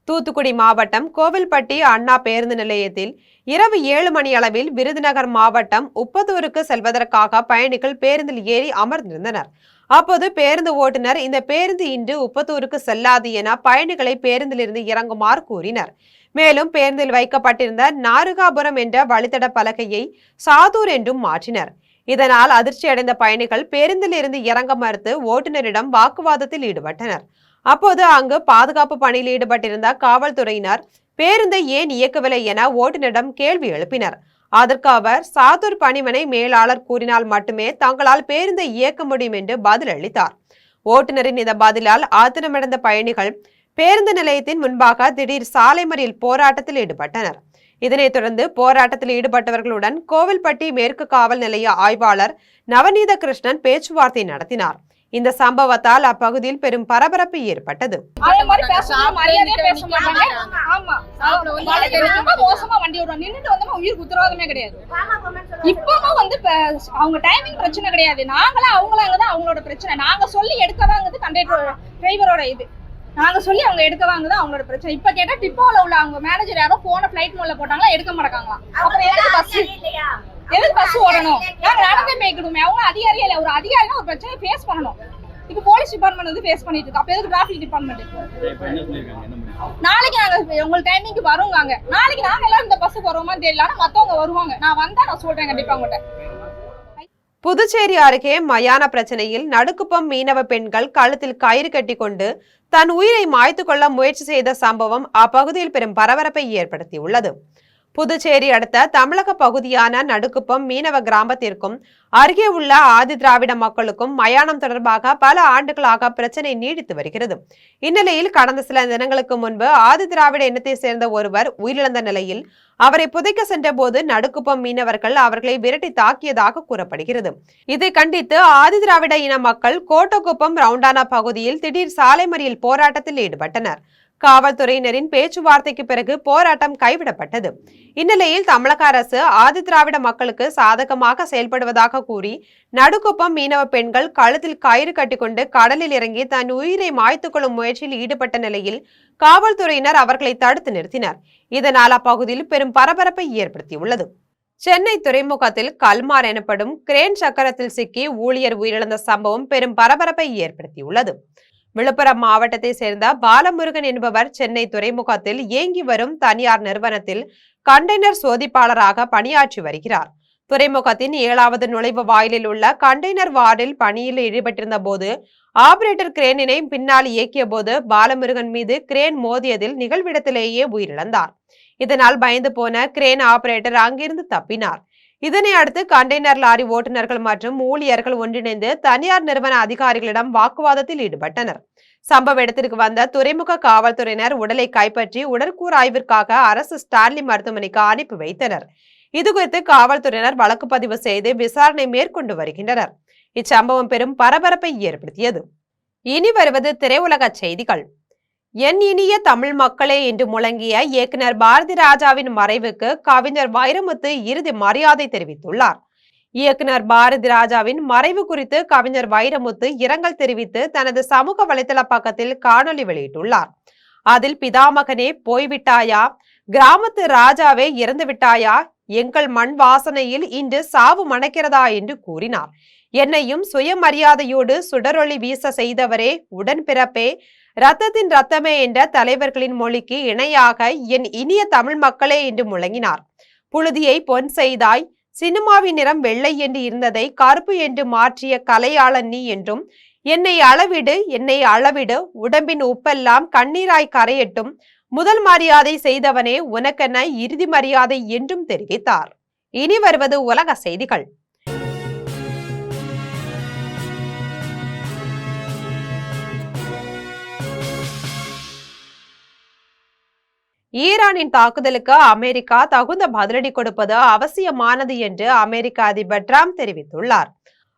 தூத்துக்குடி மாவட்டம் கோவில்பட்டி அண்ணா பேருந்து நிலையத்தில் இரவு 7 மணி அளவில் விருதுநகர் மாவட்டம் உப்பத்தூருக்கு செல்வதற்காக பயணிகள் பேருந்தில் ஏறி அமர்ந்திருந்தனர். அப்போது பேருந்து ஓட்டுநர் இந்த பேருந்து இன்று உப்பத்தூருக்கு செல்லாது என பயணிகளை பேருந்திலிருந்து இறங்குமாறு கூறினர். மேலும் பேருந்தில் வைக்கப்பட்டிருந்த நாருகாபுரம் என்ற வழித்தட பலகையை சாதூர் என்றும் மாற்றினர். இதனால் அதிர்ச்சியடைந்த பயணிகள் பேருந்தில் இருந்து இறங்க மறுத்து ஓட்டுநரிடம் வாக்குவாதத்தில் ஈடுபட்டனர். அப்போது அங்கு பாதுகாப்பு பணியில் ஈடுபட்டிருந்த காவல்துறையினர் பேருந்தை ஏன் இயக்கவில்லை என ஓட்டுநரிடம் கேள்வி எழுப்பினர். அதற்கு அவர் சாதூர் பணிமனை மேலாளர் கூறினால் மட்டுமே தங்களால் பேருந்தை இயக்க முடியும் என்று பதில் அளித்தார். ஓட்டுநரின் இந்த பதிலால் ஆத்திரமடைந்த பயணிகள் பேருந்து நிலையத்தின் முன்பாக திடீர் சாலை மறியல் போராட்டத்தில் ஈடுபட்டனர். இதனைத் தொடர்ந்து போராட்டத்தில் ஈடுபட்டவர்களுடன் கோவில்பட்டி மேற்கு காவல் நிலைய ஆய்வாளர் நவநீத கிருஷ்ணன் பேச்சுவார்த்தை நடத்தினார். இந்த சம்பவத்தால் அப்பகுதியில் பெரும் பரபரப்பு ஏற்பட்டது. நாங்க சொல்லி அவங்க எடுக்க வாங்குது அவங்களோட பிரச்சனை. இப்ப கேட்டா டிப்போல உள்ள அவங்க மேனேஜர் யாரோ போன ஃபிளைட் மோட்ல போட்டாங்களா, எடுக்க மாட்டாங்களாம். அப்புறம் எதுக்கு பஸ் ஓடணும்? நாங்க நடந்தே போய்க்கிடுமே. அவங்க அதிகாரியா இல்ல, ஒரு அதிகாரினா ஒரு பிரச்சனை ஃபேஸ் பண்ணணும். இப்போ போலீஸ் டிபார்ட்மெண்ட் வந்து ஃபேஸ் பண்ணிட்டு இருக்கு. அப்ப எதுக்கு டிராஃபிக் டிபார்ட்மெண்ட் நாளைக்கு நாங்க உங்க டைமிங்க்கு வருவாங்க. நாளைக்கு நாங்க எல்லாம் இந்த பஸ்ஸுக்கு வருவோமா தெரியல, ஆனா மத்தவங்க வருவாங்க. நான் வந்தா நான் சொல்றேன் கண்டிப்பா உங்கள்கிட்ட. புதுச்சேரி அருகே மயான பிரச்சனையில் நடுக்குப்பம் மீனவ பெண்கள் கழுத்தில் கயிறு கட்டி கொண்டு தன் உயிரை மாய்த்து கொள்ள முயற்சி செய்த சம்பவம் அப்பகுதியில் பெரும் பரபரப்பை ஏற்படுத்தியுள்ளது. புதுச்சேரி அடுத்த தமிழக பகுதியான நடுக்குப்பம் மீனவ கிராமத்திற்கும் அருகே உள்ள ஆதி திராவிட மக்களுக்கும் மயானம் தொடர்பாக பல ஆண்டுகளாக பிரச்சனை நீடித்து வருகிறது. இந்நிலையில் கடந்த சில தினங்களுக்கு முன்பு ஆதி திராவிட இனத்தை சேர்ந்த ஒருவர் உயிரிழந்த நிலையில் அவரை புதைக்க சென்ற போது நடுக்குப்பம் மீனவர்கள் அவர்களை விரட்டி தாக்கியதாக கூறப்படுகிறது. இதை கண்டித்து ஆதி திராவிட இன மக்கள் கோட்டக்குப்பம் ரவுண்டானா பகுதியில் திடீர் சாலை மறியல் போராட்டத்தில் ஈடுபட்டனர். காவல்துறையினரின் பேச்சுவார்த்தைக்கு பிறகு போராட்டம் கைவிடப்பட்டது. இந்நிலையில் தமிழக அரசு ஆதி திராவிட மக்களுக்கு சாதகமாக செயல்படுவதாக கூறி நடுக்குப்பம் மீனவ பெண்கள் கழுத்தில் கயிறு கட்டிக்கொண்டு கடலில் இறங்கி தன் உயிரை மாய்த்துக் கொள்ளும் முயற்சியில் ஈடுபட்ட நிலையில் காவல்துறையினர் அவர்களை தடுத்து நிறுத்தினர். இதனால் அப்பகுதியில் பெரும் பரபரப்பை ஏற்படுத்தியுள்ளது. சென்னை துறைமுகத்தில் கல்மார் எனப்படும் கிரேன் சக்கரத்தில் சிக்கி ஊழியர் உயிரிழந்த சம்பவம் பெரும் பரபரப்பை ஏற்படுத்தியுள்ளது. விழுப்புரம் மாவட்டத்தை சேர்ந்த பாலமுருகன் என்பவர் சென்னை துறைமுகத்தில் இயங்கி வரும் தனியார் நிறுவனத்தில் கண்டெய்னர் சோதிப்பாளராக பணியாற்றி வருகிறார். துறைமுகத்தின் 7வது நுழைவு வாயிலில் உள்ள கண்டெய்னர் வார்டில் பணியில் ஈடுபட்டிருந்த போது ஆபரேட்டர் கிரேனினை பின்னால் இயக்கிய போது பாலமுருகன் மீது கிரேன் மோதியதில் நிகழ்விடத்திலேயே உயிரிழந்தார். இதனால் பயந்து போன கிரேன் ஆபரேட்டர் அங்கிருந்து தப்பினார். இதனை அடுத்து கண்டெய்னர் லாரி ஓட்டுநர்கள் மற்றும் ஊழியர்கள் ஒன்றிணைந்து தனியார் நிறுவன அதிகாரிகளிடம் வாக்குவாதத்தில் ஈடுபட்டனர். சம்பவ இடத்திற்கு வந்த துறைமுக காவல்துறையினர் உடலை கைப்பற்றி உடற்கூறு ஆய்விற்காக அரசு ஸ்டான்லி மருத்துவமனைக்கு அனுப்பி வைத்தனர். இதுகுறித்து காவல்துறையினர் வழக்கு பதிவு செய்து விசாரணை மேற்கொண்டு வருகின்றனர். இச்சம்பவம் பெரும் பரபரப்பை ஏற்படுத்தியது. இனி வருவது திரையுலக செய்திகள். என் இனிய தமிழ் மக்களே என்று முழங்கிய இயக்குனர் பாரதி ராஜாவின் மறைவுக்கு கவிஞர் வைரமுத்து இறுதி மரியாதை தெரிவித்துள்ளார். இயக்குனர் பாரதி ராஜாவின் மறைவு குறித்து கவிஞர் வைரமுத்து இரங்கல் தெரிவித்து தனது சமூக வலைதள பக்கத்தில் காணொலி வெளியிட்டுள்ளார். அதில் பிதாமகனே போய்விட்டாயா, கிராமத்து ராஜாவே இறந்து விட்டாயா, எங்கள் மண் வாசனையில் இன்று சாவு மணக்கிறதா என்று கூறினார். என்னையும் சுயமரியாதையோடு சுடரொளி வீச செய்தவரே, உடன்பிறப்பே, ரத்தத்தின் ரத்தமே என்ற தலைவர்களின் மொழிக்கு இணையாக என் இனிய தமிழ் மக்களே என்று முழங்கினார். புழுதியை பொன் செய்தாய், சினிமாவின் நிறம் வெள்ளை என்று இருந்ததை கருப்பு என்று மாற்றிய கலையாளன் நீ என்றும், என்னை அளவிடு, உடம்பின் உப்பெல்லாம் கண்ணீராய் கரையட்டும், முதல் மரியாதை செய்தவனே உனக்கென இறுதி மரியாதை என்றும் தெரிவித்தார். இனி வருவது உலக செய்திகள். ஈரானின் தாக்குதலுக்கு அமெரிக்கா தகுந்த பதிலடி கொடுப்பது அவசியமானது என்று அமெரிக்க அதிபர் டிரம்ப் தெரிவித்துள்ளார்.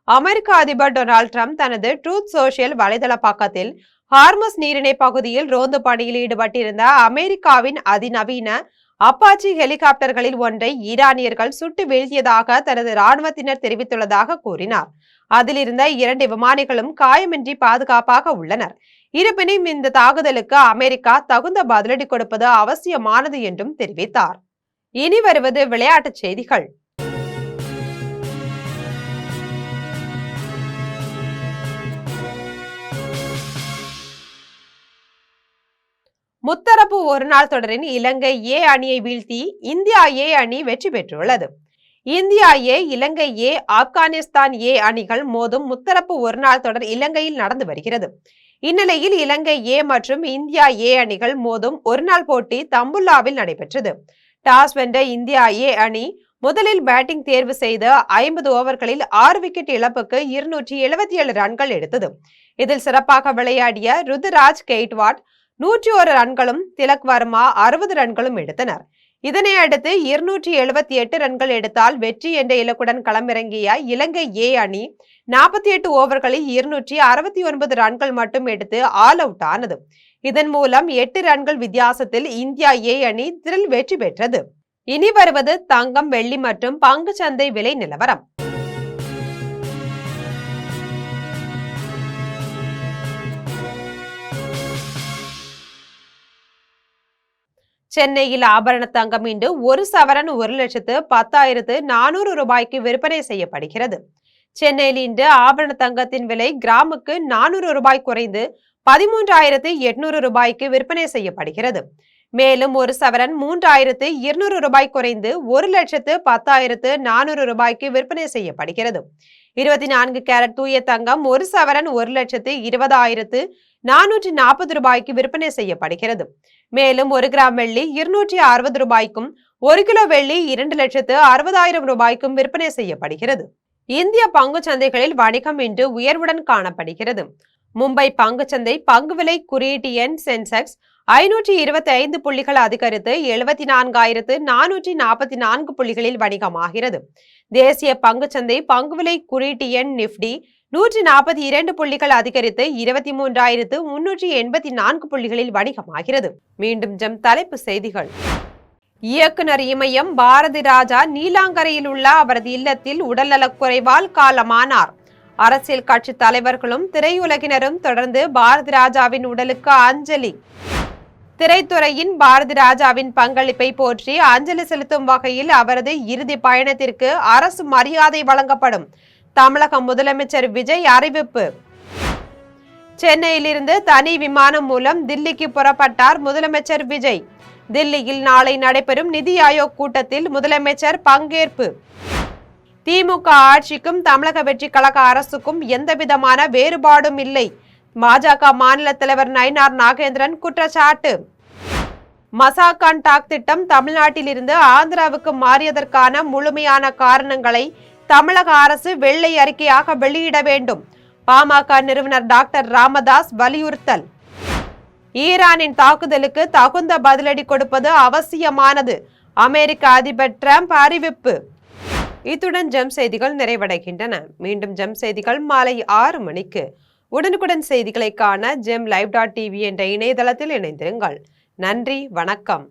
அமெரிக்க அதிபர் டொனால்ட் டிரம்ப் தனது ட்ரூத் சோஷியல் வலைதள பக்கத்தில் ஹார்மஸ் நீரிணை பகுதியில் ரோந்து பணியில் ஈடுபட்டிருந்த அமெரிக்காவின் அதிநவீன அப்பாச்சி ஹெலிகாப்டர்களில் ஒன்றை ஈரானியர்கள் சுட்டு வீழ்த்தியதாக தனது இராணுவத்தினர் தெரிவித்துள்ளதாக கூறினார். அதில் இருந்த 2 விமானிகளும் காயமின்றி பாதுகாப்பாக உள்ளனர். இருப்பினும் இந்த தாக்குதலுக்கு அமெரிக்கா தகுந்த பதிலடி கொடுப்பது அவசியமானது என்றும் தெரிவித்தார். இனி வருவது விளையாட்டுச் செய்திகள். முத்தரப்பு ஒருநாள் தொடரின் இலங்கை ஏ அணியை வீழ்த்தி இந்தியா ஏ அணி வெற்றி பெற்றுள்ளது. இந்தியா ஏ, இலங்கை ஏ, ஆப்கானிஸ்தான் ஏ அணிகள் மோதும் முத்தரப்பு ஒருநாள் தொடர் இலங்கையில் நடந்து வருகிறது. இந்நிலையில் இலங்கை ஏ மற்றும் இந்தியா ஏ அணிகள் மோதும் ஒருநாள் போட்டி தம்புல்லாவில் நடைபெற்றது. டாஸ் வென்ற இந்தியா ஏ அணி முதலில் பேட்டிங் தேர்வு செய்து 50 ஓவர்களில் 6 விக்கெட் இழப்புக்கு 277 ரன்கள் எடுத்தது. இதில் சிறப்பாக விளையாடிய ருதுராஜ் கெய்ட்வாட் 101 ரன்களும், திலக் வர்மா 60 ரன்களும் எடுத்தனர். இதனை அடுத்து 278 ரன்கள் எடுத்தால் வெற்றி என்ற இலக்குடன் களமிறங்கிய இலங்கை ஏ அணி 48 ஓவர்களில் 269 ரன்கள் மட்டும் எடுத்து ஆல் அவுட் ஆனது. இதன் மூலம் 8 ரன்கள் வித்தியாசத்தில் இந்தியா ஏ அணி திரில் வெற்றி பெற்றது. இனி வருவது தங்கம், வெள்ளி மற்றும் பங்கு சந்தை விலை நிலவரம். சென்னையில் ஆபரண தங்கம் இன்று 1 சவரன் 1,10,400 ரூபாய்க்கு விற்பனை செய்யப்படுகிறது. சென்னையில் இன்று ஆபரண தங்கத்தின் விலை கிராமுக்கு 400 ரூபாய் குறைந்து 13,800 ரூபாய்க்கு விற்பனை செய்யப்படுகிறது. மேலும் ஒரு சவரன் 3,200 ரூபாய் குறைந்து 1,10,400 ரூபாய்க்கு விற்பனை செய்யப்படுகிறது. 24 கேரட் தூய தங்கம் ஒரு சவரன் 1,20,440 ரூபாய்க்கு விற்பனை செய்யப்படுகிறது. மேலும் 1 கிராம் வெள்ளி 260 ரூபாய்க்கும் 1 கிலோ வெள்ளி 2,60,000 ரூபாய்க்கும் விற்பனை செய்யப்படுகிறது. இந்திய பங்கு சந்தைகளில் வணிகம் இன்று உயர்வுடன் காணப்படுகிறது. மும்பை பங்குச்சந்தை பங்கு விலை குறியீட்டு எண் சென்செக்ஸ் 525 புள்ளிகள் அதிகரித்து 74,444 புள்ளிகளில் வணிகமாகிறது. தேசிய பங்குச்சந்தை பங்கு விலை குறியீட்டு எண் நிப்டி 142 புள்ளிகள் அதிகரித்து 23,384 புள்ளிகளில் வணிகமாகிறது. மீண்டும் தலைப்பு செய்திகள். இயக்குனர் இமயம் பாரதி ராஜா நீலாங்கரையில் உள்ள அவரது இல்லத்தில் உடல்நலக்குறைவால் காலமானார். அரசியல் கட்சி தலைவர்களும் திரையுலகினரும் தொடர்ந்து பாரதி ராஜாவின் உடலுக்கு அஞ்சலி. திரைத்துறையின் பாரதி ராஜாவின் பங்களிப்பை போற்றி அஞ்சலி செலுத்தும் வகையில் அவரது இறுதி பயணத்திற்கு அரசு மரியாதை வழங்கப்படும். தமிழக முதலமைச்சர் விஜய் அறிவிப்பு. சென்னையிலிருந்து தனி விமானம் மூலம் தில்லிக்கு புறப்பட்டார் முதலமைச்சர் விஜய். தில்லியில் நாளை நடைபெறும் நிதி ஆயோக் கூட்டத்தில் முதலமைச்சர் பங்கேற்பு. திமுக ஆட்சிக்கும் தமிழக வெற்றி கழக அரசுக்கும் எந்தவிதமான வேறுபாடும் இல்லை. பாஜக மாநில தலைவர் நயினார் நாகேந்திரன் குற்றச்சாட்டு. மசாகான் டாக் திட்டம் தமிழ்நாட்டில் இருந்து ஆந்திராவுக்கு மாறியதற்கான முழுமையான காரணங்களை தமிழக அரசு வெள்ளை அறிக்கையாக வெளியிட வேண்டும். பாமக நிறுவனர் டாக்டர் ராமதாஸ் வலியுறுத்தல். ஈரானின் தாக்குதலுக்கு தகுந்த பதிலடி கொடுப்பது அவசியமானது. அமெரிக்க அதிபர் டிரம்ப் அறிவிப்பு. இத்துடன் ஜெம் செய்திகள் நிறைவடைகின்றன. மீண்டும் ஜெம் செய்திகள் மாலை 6 மணிக்கு. உடனுக்குடன் செய்திகளை காண GemLive.tv என்ற இணையதளத்தில் இணைந்திருங்கள். நன்றி, வணக்கம்.